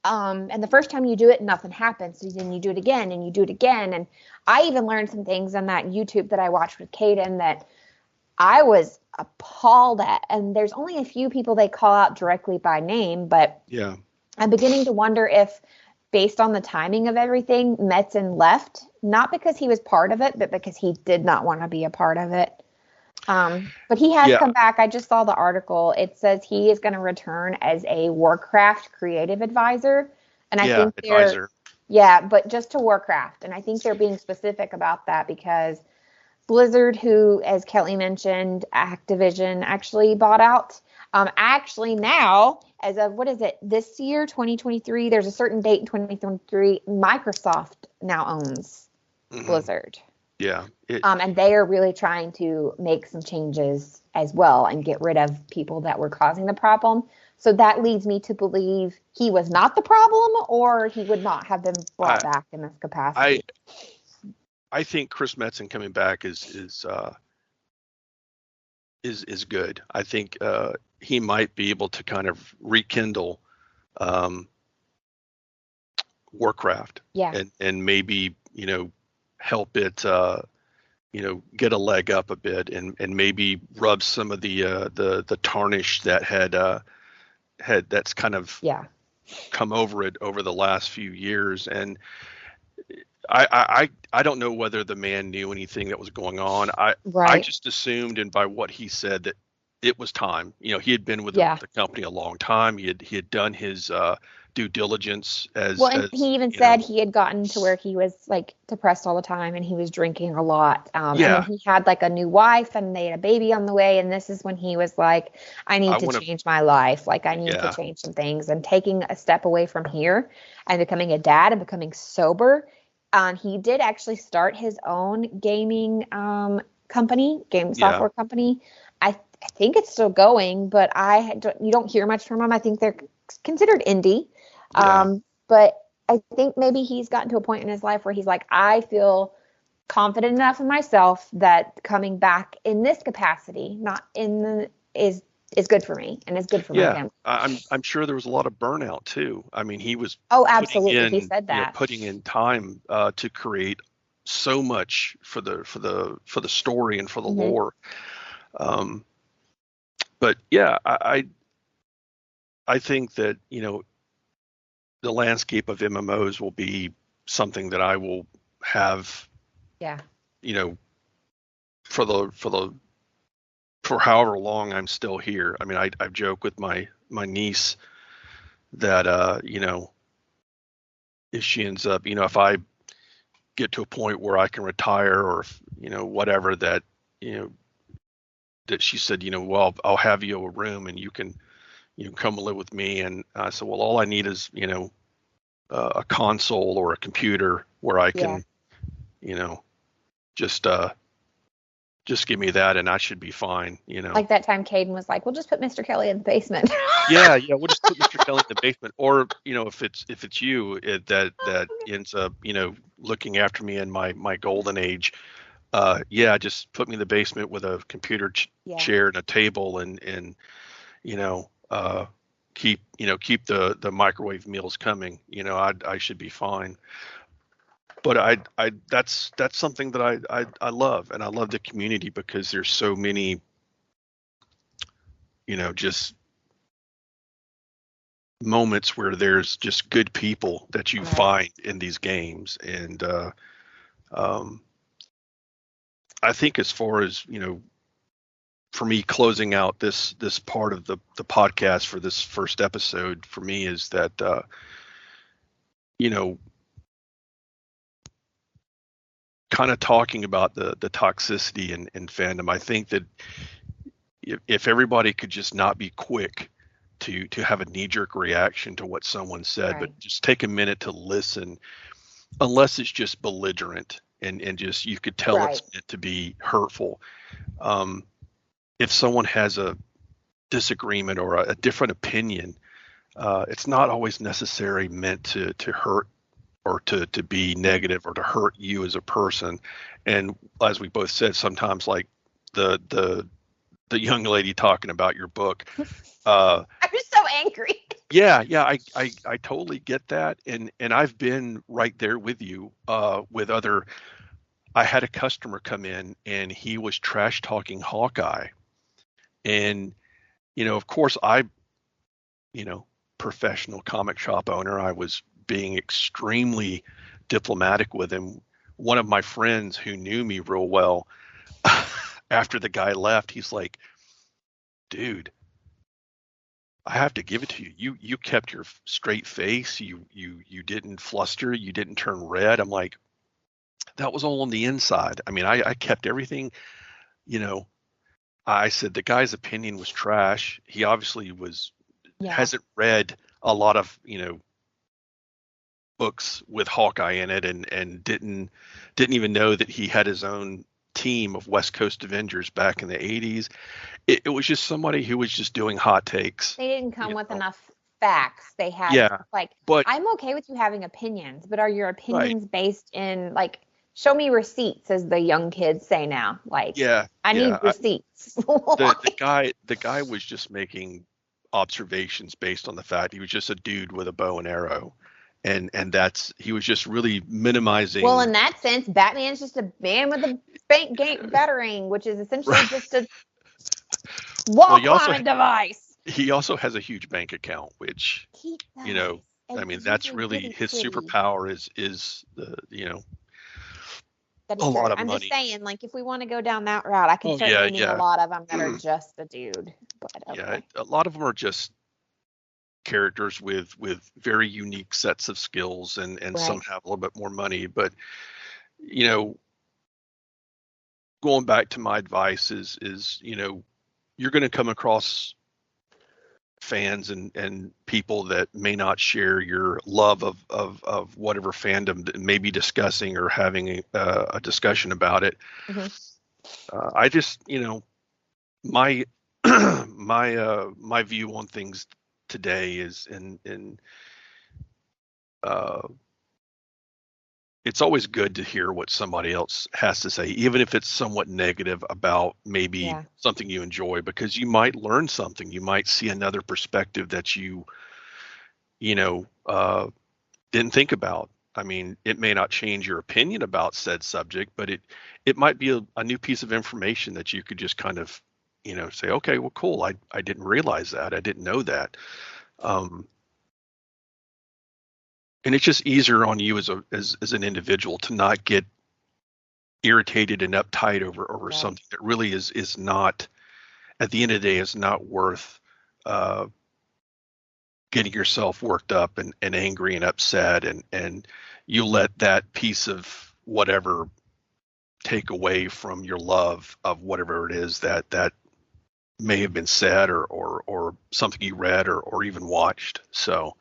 And the first time you do it, nothing happens. So then you do it again and you do it again. And I even learned some things on that YouTube that I watched with Caden that I was appalled at. And there's only a few people they call out directly by name, but I'm beginning to wonder if, based on the timing of everything, Metzen left, not because he was part of it, but because he did not want to be a part of it. But he has come back. I just saw the article. It says he is going to return as a Warcraft creative advisor. And I think but just to Warcraft. And I think they're being specific about that because Blizzard, who, as Kelley mentioned, Activision actually bought out. Actually now, as of, this year, 2023, there's a certain date in 2023, Microsoft now owns Blizzard. Yeah. And they are really trying to make some changes as well and get rid of people that were causing the problem. So that leads me to believe he was not the problem, or he would not have been brought back in this capacity. I think Chris Metzen coming back is good. I think he might be able to kind of rekindle Warcraft. Yeah. And maybe, help it get a leg up a bit, and maybe rub some of the tarnish that that's kind of come over it over the last few years. And I don't know whether the man knew anything that was going on. I just assumed, and by what he said, that it was time. He had been with the company a long time. He had done his due diligence and he even said he had gotten to where he was like depressed all the time and he was drinking a lot. And then he had like a new wife and they had a baby on the way. And this is when he was like, I need to change my life. Like I need to change some things, and taking a step away from here and becoming a dad and becoming sober. He did actually start his own gaming company, software company. I think it's still going, but you don't hear much from him. I think they're considered indie. But I think maybe he's gotten to a point in his life where he's like, I feel confident enough in myself that coming back in this capacity, not in is is good for me and is good for my Yeah, family. I'm sure there was a lot of burnout too. I mean, he was Oh, putting absolutely. He in, said that. putting in time to create so much for the story and for the Mm-hmm. lore. But yeah, I think that, the landscape of MMOs will be something that I will have, Yeah. for however long I'm still here. I mean, I joke with my niece that, if she ends up, if I get to a point where I can retire or, whatever, that, that she said, well, I'll have you a room and you can come live with me. And I said, well, all I need is, a console or a computer where I can, just give me that and I should be fine, Like that time Caden was like, we'll just put Mr. Kelly in the basement. Yeah, we'll just put Mr. Kelley in the basement, or if it's you that ends up looking after me in my golden age, just put me in the basement with a computer chair and a table, and keep the microwave meals coming. I should be fine. But that's something that I love, and I love the community because there's so many, just moments where there's just good people that you find in these games. And I think as far as, for me closing out this part of the podcast for this first episode, for me is that, kind of talking about the toxicity in fandom. I think that if everybody could just not be quick to have a knee-jerk reaction to what someone said, but just take a minute to listen, unless it's just belligerent and just you could tell it's meant to be hurtful. If someone has a disagreement or a different opinion, it's not always necessarily meant to hurt or to be negative or to hurt you as a person. And as we both said, sometimes like the young lady talking about your book, I'm just so angry. Yeah, I totally get that, and I've been right there with you. With other, I had a customer come in and he was trash talking Hawkeye, and of course professional comic shop owner, I was being extremely diplomatic with him. One of my friends who knew me real well, after the guy left, he's like, dude, I have to give it to you. You kept your straight face. You didn't fluster. You didn't turn red. I'm like, that was all on the inside. I mean, I kept everything, I said the guy's opinion was trash. He obviously hasn't read a lot of, books with Hawkeye in it, and didn't even know that he had his own team of West Coast Avengers back in the 80s. It was just somebody who was just doing hot takes. They didn't come with enough facts. They had but I'm okay with you having opinions, but are your opinions based in show me receipts, as the young kids say now? I need receipts. The guy was just making observations based on the fact he was just a dude with a bow and arrow. And he was just really minimizing. Well, in that sense, Batman's just a man with a bank batarang, which is essentially just a walk-on device. He also has a huge bank account, which I mean, that's really his superpower is the a lot of money. I'm just saying, if we want to go down that route, I can certainly name a lot of them that are just a dude. But a lot of them are just characters with very unique sets of skills, and some have a little bit more money. But going back to my advice is you're going to come across fans and people that may not share your love of whatever fandom that may be discussing or having a discussion about it. I just my my view on things today is in it's always good to hear what somebody else has to say, even if it's somewhat negative about maybe something you enjoy, because you might learn something. You might see another perspective that you didn't think about. I mean, it may not change your opinion about said subject, but it might be a new piece of information that you could just kind of, say, okay, well, cool. I didn't realize that. I didn't know that. And it's just easier on you as an individual to not get irritated and uptight over something that really is not, at the end of the day, is not worth getting yourself worked up and angry and upset, and you let that piece of whatever take away from your love of whatever it is that may have been said or something you read or even watched. So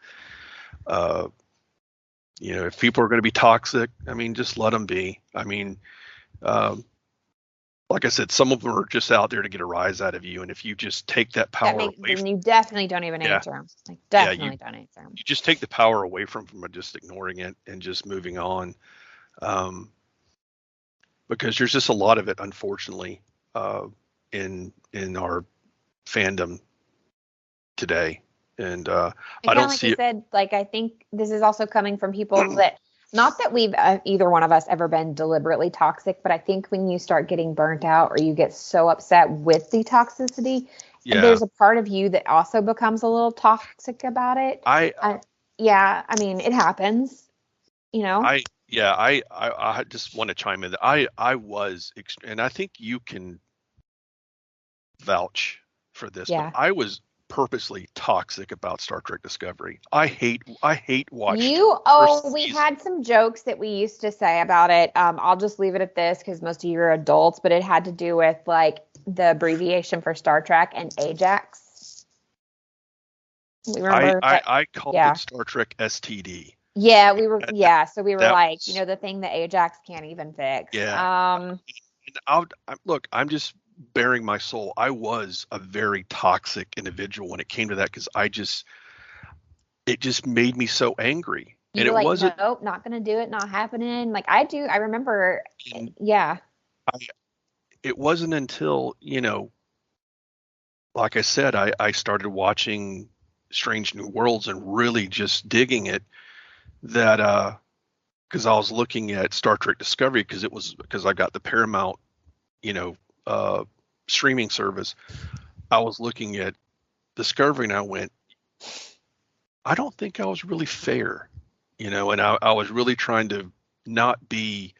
if people are going to be toxic, I mean, just let them be. I mean, like I said, some of them are just out there to get a rise out of you, and if you just take that power away, then you definitely don't even answer them. Like, definitely don't answer them. You just take the power away from just ignoring it and just moving on, because there's just a lot of it, unfortunately, in our fandom today. And I don't see it. Like, I think this is also coming from people that, not that we've either one of us ever been deliberately toxic, but I think when you start getting burnt out or you get so upset with the toxicity, there's a part of you that also becomes a little toxic about it. I mean, it happens, I just want to chime in. I was, and I think you can vouch for this, but I was purposely toxic about Star Trek Discovery. I hate watching. We had some jokes that we used to say about it. I'll just leave it at this because most of you are adults, but it had to do with like the abbreviation for Star Trek and Ajax. Remember I called it Star Trek STD. Yeah, we were. So we were like, the thing that Ajax can't even fix. Yeah. Look, I'm just bearing my soul. I was a very toxic individual when it came to that, because it just made me so angry. And it wasn't, nope, not going to do it, not happening. Like I remember. It wasn't until, like I said, I started watching Strange New Worlds and really just digging it, that because I was looking at Star Trek Discovery because I got the Paramount, streaming service. I was looking at Discovery and I went, I don't think I was really fair, and I was really trying to not be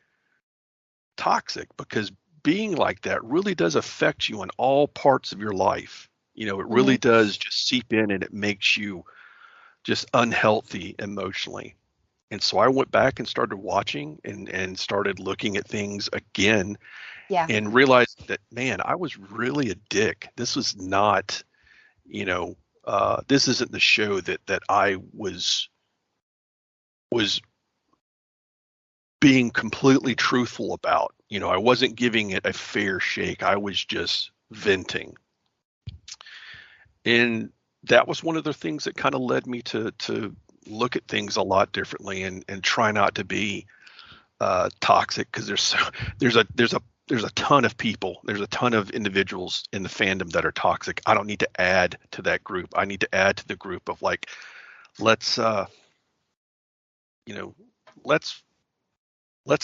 toxic, because being like that really does affect you in all parts of your life. It really does just seep in, and it makes you just unhealthy emotionally. And so I went back and started watching and started looking at things again. Yeah. And realized that, man, I was really a dick. This was not, this isn't the show that I was being completely truthful about. I wasn't giving it a fair shake. I was just venting. And that was one of the things that kind of led me to look at things a lot differently and try not to be toxic, because there's a ton of people, there's a ton of individuals in the fandom that are toxic. I don't need to add to that group. I need to add to the group of like, let's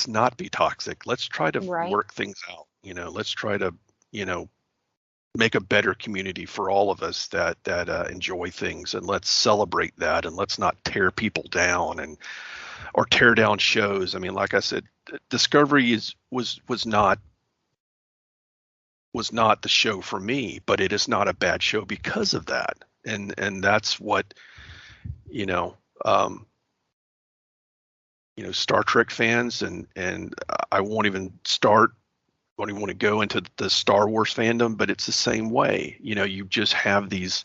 not be toxic. Let's try to work things out. Let's try to, make a better community for all of us that enjoy things, and let's celebrate that, and let's not tear people down or tear down shows. I mean, like I said, Discovery was not the show for me, but it is not a bad show because of that. And that's what, Star Trek fans and I won't even want to go into the Star Wars fandom, but it's the same way. You just have these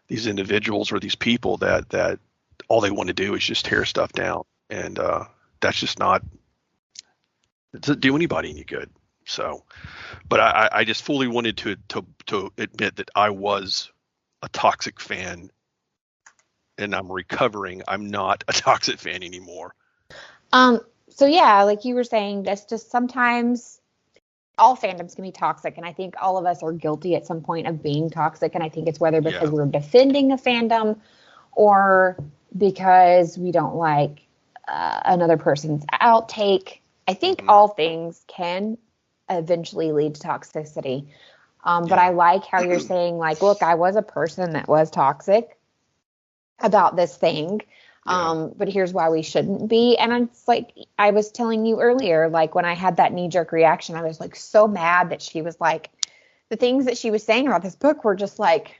individuals or these people that all they want to do is just tear stuff down, and that's just not, it doesn't do anybody any good. So, but I just fully wanted to admit that I was a toxic fan, and I'm recovering. I'm not a toxic fan anymore. So yeah, like you were saying, that's just sometimes all fandoms can be toxic, and I think all of us are guilty at some point of being toxic, and I think it's whether because we're defending a fandom or because we don't like another person's outtake. I think all things can eventually lead to toxicity. But I like how you're saying, like, look, I was a person that was toxic about this thing. But here's why we shouldn't be. And it's like, I was telling you earlier, like when I had that knee-jerk reaction, I was like so mad that she was like, the things that she was saying about this book were just like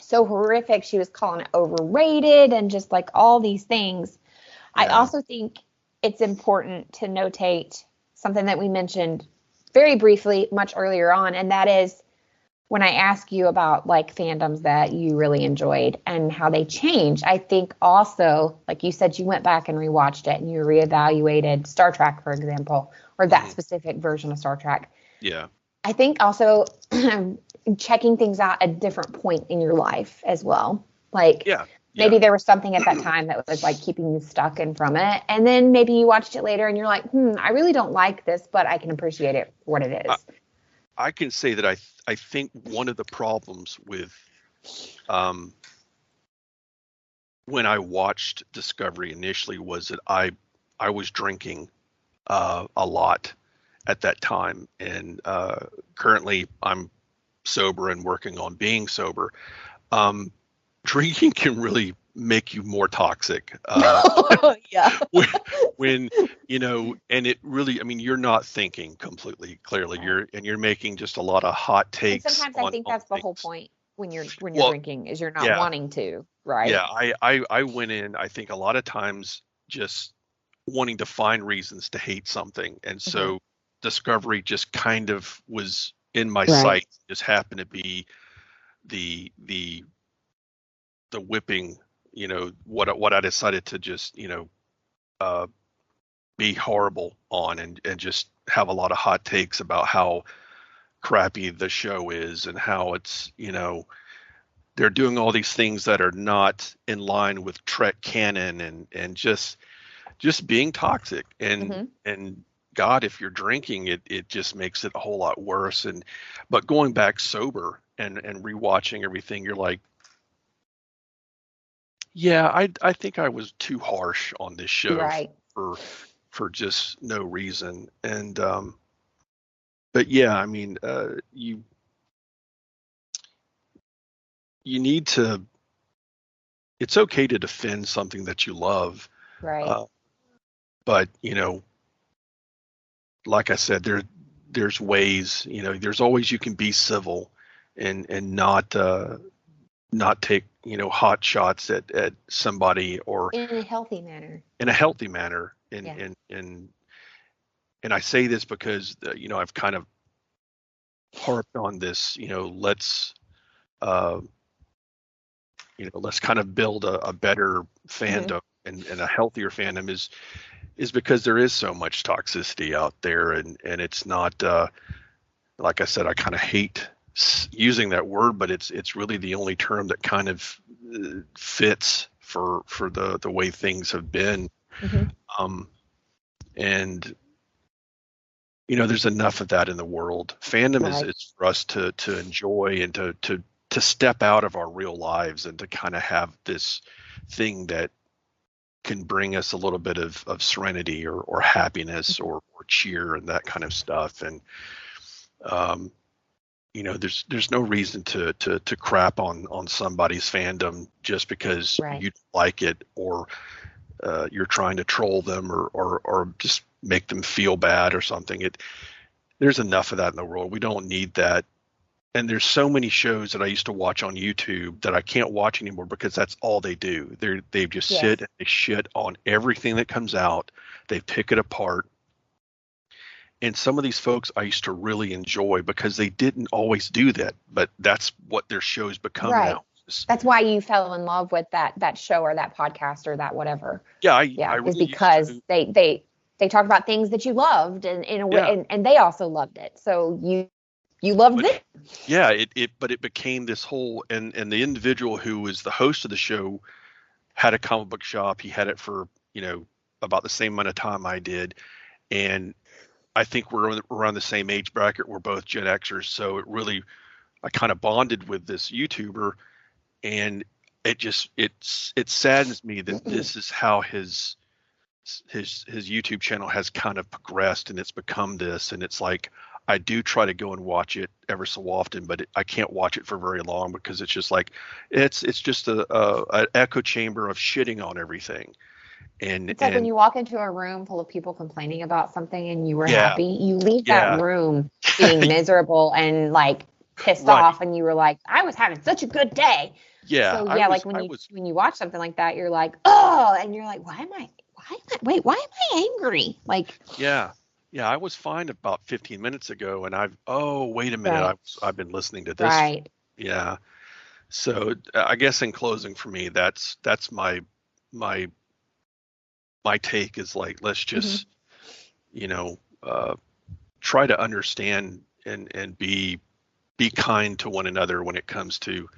so horrific. She was calling it overrated and just like all these things. I also think it's important to notate something that we mentioned very briefly much earlier on, and that is when I ask you about like fandoms that you really enjoyed and how they change. I think also, like you said, you went back and rewatched it and you reevaluated Star Trek, for example, or that specific version of Star Trek. Yeah. I think also checking things out at a different point in your life as well. Like maybe there was something at that time that was like keeping you stuck in from it. And then maybe you watched it later and you're like, I really don't like this, but I can appreciate it for what it is. I can say that I think one of the problems with when I watched Discovery initially was that I was drinking a lot at that time, and currently I'm sober and working on being sober. Drinking can really make you more toxic. When and it really, I mean, you're not thinking completely clearly. You're making just a lot of hot takes. And sometimes I think that's the whole point when you're drinking is you're not wanting to, right? Yeah, I went in, I think a lot of times just wanting to find reasons to hate something, and so Discovery just kind of was in my sight. Just happened to be the whipping, what I decided to just be horrible on, and just have a lot of hot takes about how crappy the show is and how it's they're doing all these things that are not in line with Trek canon, and just being toxic, and God, if you're drinking, it just makes it a whole lot worse. But going back sober and rewatching everything, you're like, yeah, I think I was too harsh on this show for just no reason. And but yeah, I mean, you need to. It's okay to defend something that you love, right? But like I said, there's ways. There's always, you can be civil and not take hot shots at somebody, or in a healthy manner. And I say this because I've kind of harped on this. Let's kind of build a better fandom, and a healthier fandom is because there is so much toxicity out there, and it's not like I said, I kind of hate using that word, but it's really the only term that kind of fits for the way things have been. And there's enough of that in the world. Fandom is for us to enjoy, and to step out of our real lives, and to kind of have this thing that can bring us a little bit of serenity, or happiness, or cheer, and that kind of stuff. And there's no reason to crap on somebody's fandom just because you like it, or you're trying to troll them, or just make them feel bad or something. There's enough of that in the world. We don't need that. And there's so many shows that I used to watch on YouTube that I can't watch anymore because that's all they do. They just sit and they shit on everything that comes out. They pick it apart. And some of these folks I used to really enjoy because they didn't always do that, but that's what their shows become now. That's why you fell in love with that show or that podcast or that whatever. I it was really because they talk about things that you loved, and in a way, and they also loved it. So you loved it. Yeah, but it became this whole, and the individual who was the host of the show had a comic book shop. He had it for about the same amount of time I did, and I think we're around the same age bracket. We're both Gen Xers, so I kind of bonded with this YouTuber, and it saddens me that this is how his YouTube channel has kind of progressed, and it's become this. And it's like, I do try to go and watch it ever so often, but I can't watch it for very long because it's just like it's just an echo chamber of shitting on everything. And it's like when you walk into a room full of people complaining about something and you were happy, you leave that room being miserable and like pissed off, and you were like, I was having such a good day. Yeah. So yeah, when you watch something like that, you're like, oh, and you're like, why am I angry? Like, yeah, I was fine about 15 minutes ago, and wait a minute, I've been listening to this. Right. Yeah. So I guess in closing, for me, that's my take is like, let's just, try to understand and be kind to one another when it comes to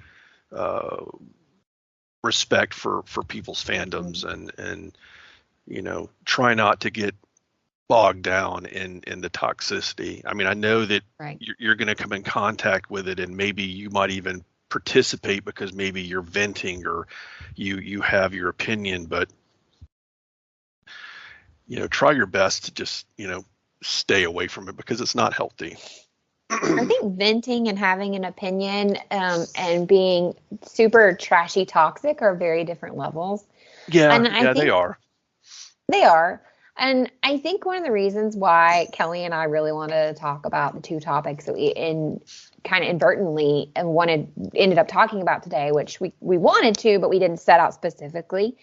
respect for people's fandoms, and try not to get bogged down in the toxicity. I mean, I know that you're going to come in contact with it, and maybe you might even participate because maybe you're venting or you have your opinion, but try your best to just stay away from it because it's not healthy. I think venting and having an opinion and being super trashy toxic are very different levels. Yeah, and I think they are. They are. And I think one of the reasons why Kelley and I really wanted to talk about the two topics that we kind of inadvertently ended up talking about today, which we wanted to, but we didn't set out specifically.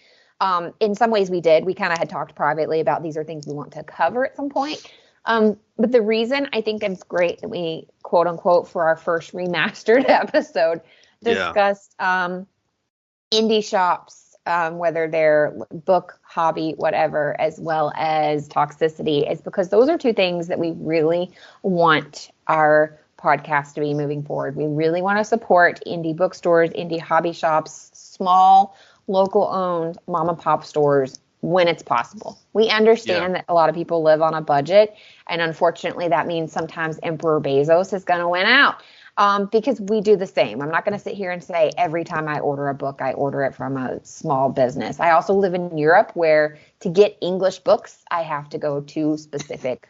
In some ways we did. We kind of had talked privately about these are things we want to cover at some point. But the reason I think it's great that we, quote unquote, for our first remastered episode, discussed indie shops, whether they're book, hobby, whatever, as well as toxicity, is because those are two things that we really want our podcast to be moving forward. We really want to support indie bookstores, indie hobby shops, small, local owned mom and pop stores when it's possible. We understand that a lot of people live on a budget, and unfortunately that means sometimes Emperor Bezos is going to win out, because we do the same. I'm not going to sit here and say every time I order a book, I order it from a small business. I also live in Europe where to get English books, I have to go to specific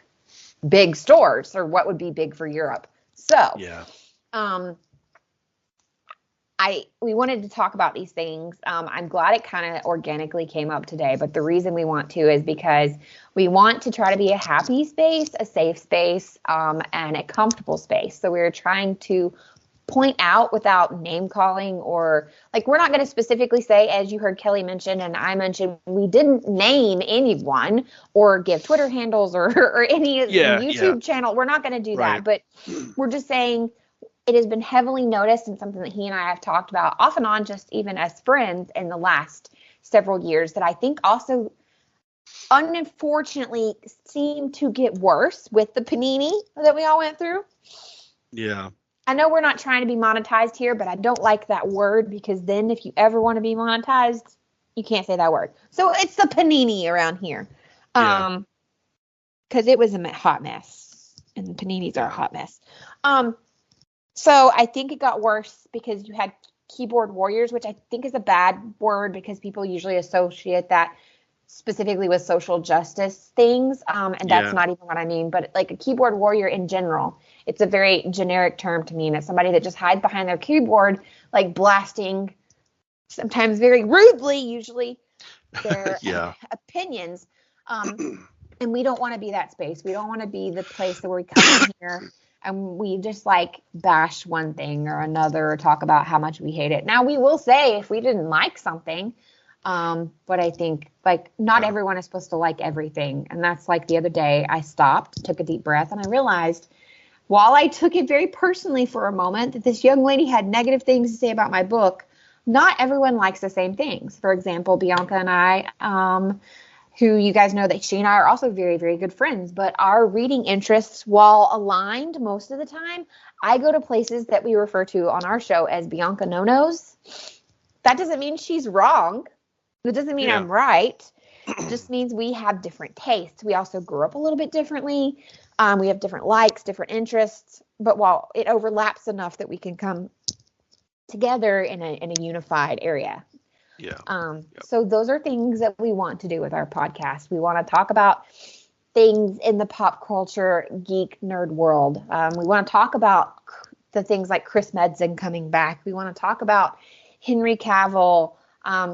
big stores, or what would be big for Europe. So, we wanted to talk about these things. I'm glad it kind of organically came up today, but the reason we want to is because we want to try to be a happy space, a safe space, and a comfortable space. So we're trying to point out without name calling, or like, we're not going to specifically say, as you heard Kelley mention and I mentioned, we didn't name anyone or give Twitter handles or any YouTube channel. We're not going to do that, but we're just saying, it has been heavily noticed, and something that he and I have talked about off and on, just even as friends in the last several years, that I think also unfortunately seemed to get worse with the panini that we all went through. Yeah. I know we're not trying to be monetized here, but I don't like that word, because then if you ever want to be monetized, you can't say that word. So it's the panini around here. Because it was a hot mess, and the paninis are a hot mess. So I think it got worse because you had keyboard warriors, which I think is a bad word because people usually associate that specifically with social justice things. And that's not even what I mean, but like a keyboard warrior in general, it's a very generic term to mean. It's somebody that just hides behind their keyboard, like blasting, sometimes very rudely, usually, their opinions. And we don't want to be that space. We don't want to be the place where we come in here and we just like bash one thing or another, or talk about how much we hate it. Now, we will say if we didn't like something, but I think like not everyone is supposed to like everything. And that's like the other day I stopped, took a deep breath, and I realized, while I took it very personally for a moment that this young lady had negative things to say about my book, not everyone likes the same things. For example, Bianca and I, who you guys know that she and I are also very, very good friends, but our reading interests, while aligned most of the time, I go to places that we refer to on our show as Bianca no-nos. That doesn't mean she's wrong. That doesn't mean I'm right. just means we have different tastes. We also grew up a little bit differently. We have different likes, different interests, but while it overlaps enough that we can come together in a unified area. Yeah. So those are things that we want to do with our podcast. We want to talk about things in the pop culture geek nerd world. We want to talk about the things like Chris Metzen coming back. We want to talk about Henry Cavill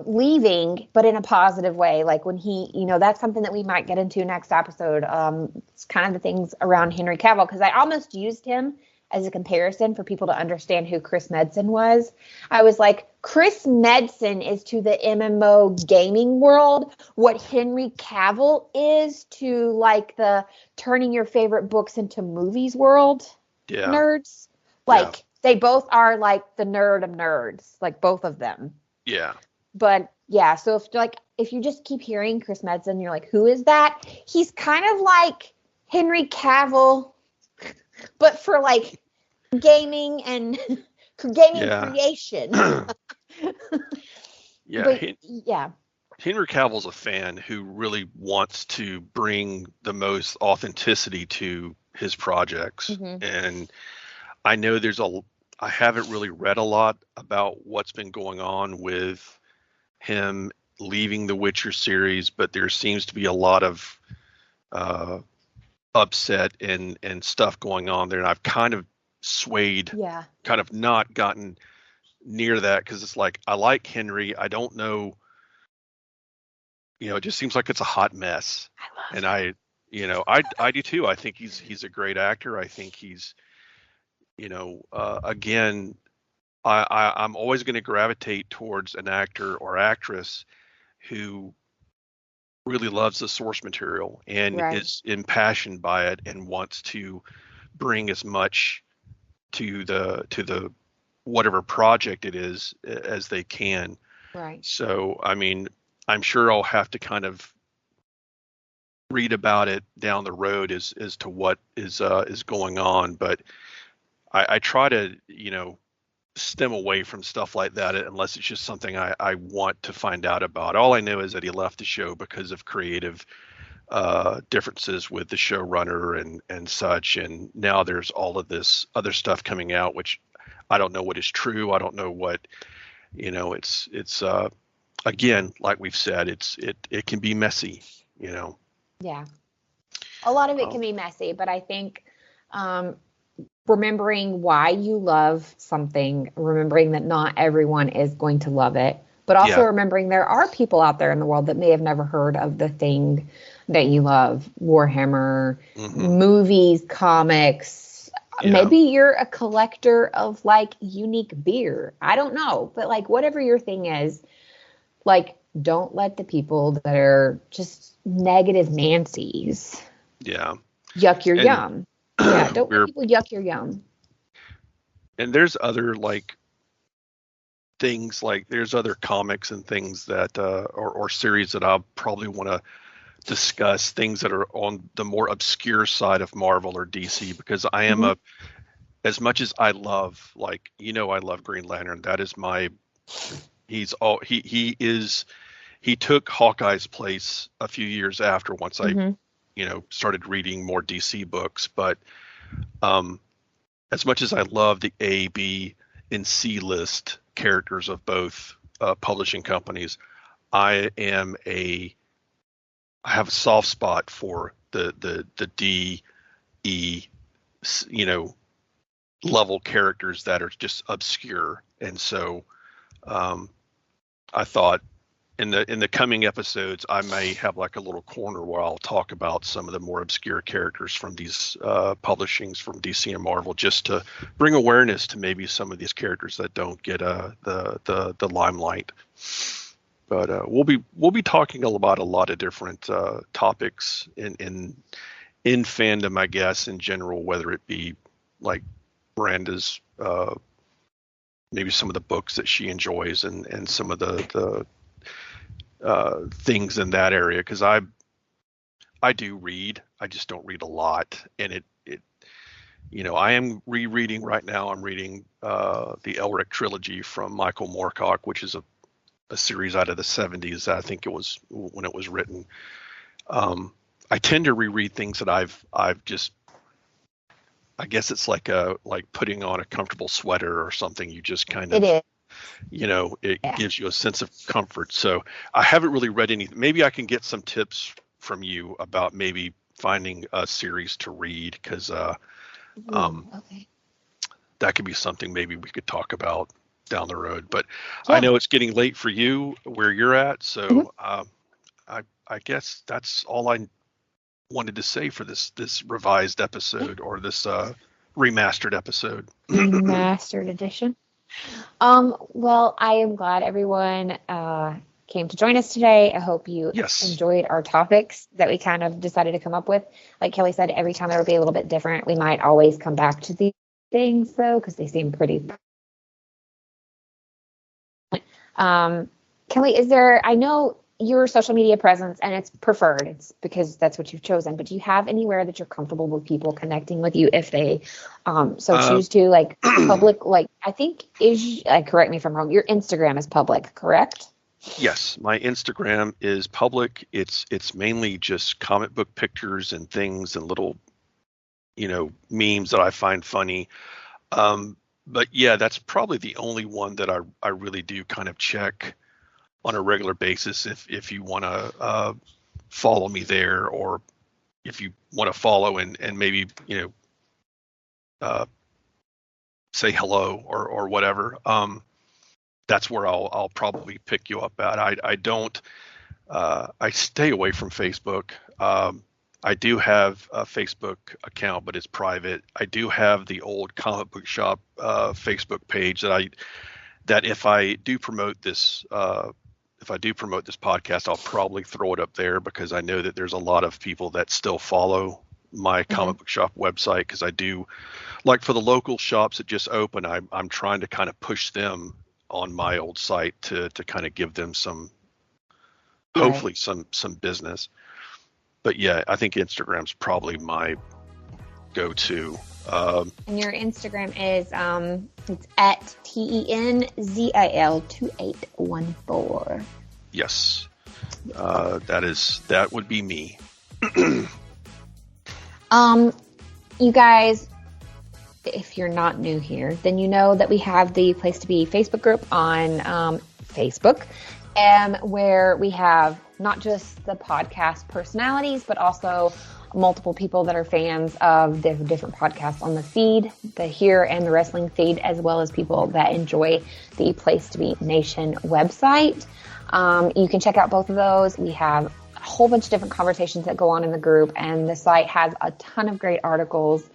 leaving, but in a positive way. Like when he, that's something that we might get into next episode. It's kind of the things around Henry Cavill, because I almost used him as a comparison for people to understand who Chris Metzen was. I was like, Chris Metzen is to the MMO gaming world what Henry Cavill is to like the turning your favorite books into movies world nerds. Like they both are like the nerd of nerds, like both of them. Yeah. But yeah, so if you just keep hearing Chris Metzen, you're like, who is that? He's kind of like Henry Cavill, but for like gaming and creation. Henry Cavill's a fan who really wants to bring the most authenticity to his projects. And I know I haven't really read a lot about what's been going on with him leaving the Witcher series, but there seems to be a lot of upset and stuff going on there, and I've kind of swayed, kind of not gotten near that, because it's like, I like Henry. I don't know, it just seems like it's a hot mess. I do too. I think he's a great actor. I think he's, again, I'm always going to gravitate towards an actor or actress who really loves the source material and is impassioned by it and wants to bring as much to the whatever project it is as they can. Right. So, I mean, I'm sure I'll have to kind of read about it down the road as to what is going on, but I try to, stem away from stuff like that unless it's just something I want to find out about. All I know is that he left the show because of creative differences with the showrunner and such, and now there's all of this other stuff coming out, which I don't know what is true. I don't know what, it's again, like we've said, it can be messy, Yeah. A lot of it can be messy, but I think remembering why you love something, remembering that not everyone is going to love it, but also remembering there are people out there in the world that may have never heard of the thing that you love, Warhammer, movies, comics. Maybe you're a collector of like unique beer. I don't know, but like whatever your thing is, like don't let the people that are just negative Nancy's yuck your yum. Don't let people yuck your yum. And there's other like things, like there's other comics and things that or series that I'll probably want to discuss, things that are on the more obscure side of Marvel or DC, because I am as much as I love, like, I love Green Lantern. That is he took Hawkeye's place a few years after, once I started reading more DC books. But as much as I love the A, B, and C list characters of both publishing companies, I have a soft spot for the D, E, level characters that are just obscure. And so I thought in the coming episodes, I may have like a little corner where I'll talk about some of the more obscure characters from these publishings from DC and Marvel, just to bring awareness to maybe some of these characters that don't get the limelight. But we'll be talking about a lot of different topics in fandom, I guess, in general, whether it be like Miranda's maybe some of the books that she enjoys and some of the things in that area, because I do read. I just don't read a lot, and it I am rereading right now. I'm reading the Elric trilogy from Michael Moorcock, which is a series out of the 70s. I think it was when it was written. I tend to reread things that I've just, I guess it's like putting on a comfortable sweater or something. You just kind of, It is. It gives you a sense of comfort. So I haven't really read anything. Maybe I can get some tips from you about maybe finding a series to read, because Okay. that could be something maybe we could talk about down the road. But I know it's getting late for you where you're at, so I guess that's all I wanted to say for this revised episode, or this remastered episode. Remastered edition. Well, I am glad everyone came to join us today. I hope you enjoyed our topics that we kind of decided to come up with. Like Kelley said, every time it'll be a little bit different. We might always come back to these things, though, because they seem pretty. Kelley, I know your social media presence, and it's preferred. It's because that's what you've chosen. But do you have anywhere that you're comfortable with people connecting with you if they choose to, like public? Like, I think correct me if I'm wrong. Your Instagram is public, correct? Yes, my Instagram is public. It's mainly just comic book pictures and things and little, memes that I find funny. But yeah, that's probably the only one that I really do kind of check on a regular basis. If you want to follow me there, or if you want to follow and maybe say hello or whatever, that's where I'll probably pick you up at. I stay away from Facebook. I do have a Facebook account, but it's private. I do have the old comic book shop Facebook page that if I do promote this podcast, I'll probably throw it up there, because I know that there's a lot of people that still follow my comic book shop website, because I do, like, for the local shops that just open, I'm trying to kind of push them on my old site to kind of give them hopefully some business. But yeah, I think Instagram's probably my go-to. And your Instagram is it's at TENZIL2814. Yes, that would be me. You guys, if you're not new here, then you know that we have the Place to Be Facebook group on Facebook, where we have not just the podcast personalities, but also multiple people that are fans of the different podcasts on the feed, the Here and the Wrestling feed, as well as people that enjoy the Place to Be Nation website. You can check out both of those. We have a whole bunch of different conversations that go on in the group, and the site has a ton of great articles.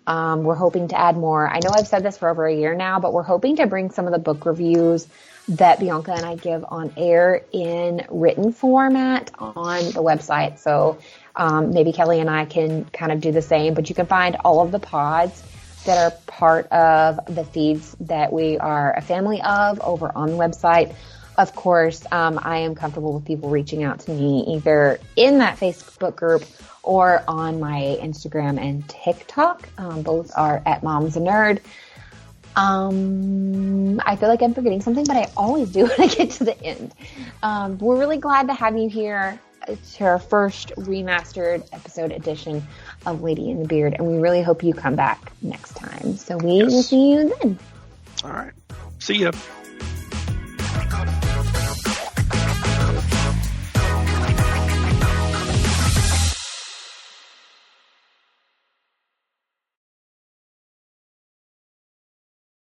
We're hoping to add more. I know I've said this for over a year now, but we're hoping to bring some of the book reviews that Bianca and I give on air in written format on the website. So maybe Kelley and I can kind of do the same, but you can find all of the pods that are part of the feeds that we are a family of over on the website. Of course, I am comfortable with people reaching out to me either in that Facebook group or on my Instagram and TikTok. Both are at Mom's a Nerd. I feel like I'm forgetting something, but I always do when I get to the end. We're really glad to have you here to our first remastered episode edition of Lady in the Beard, and we really hope you come back next time. So we will see you then. All right. See ya.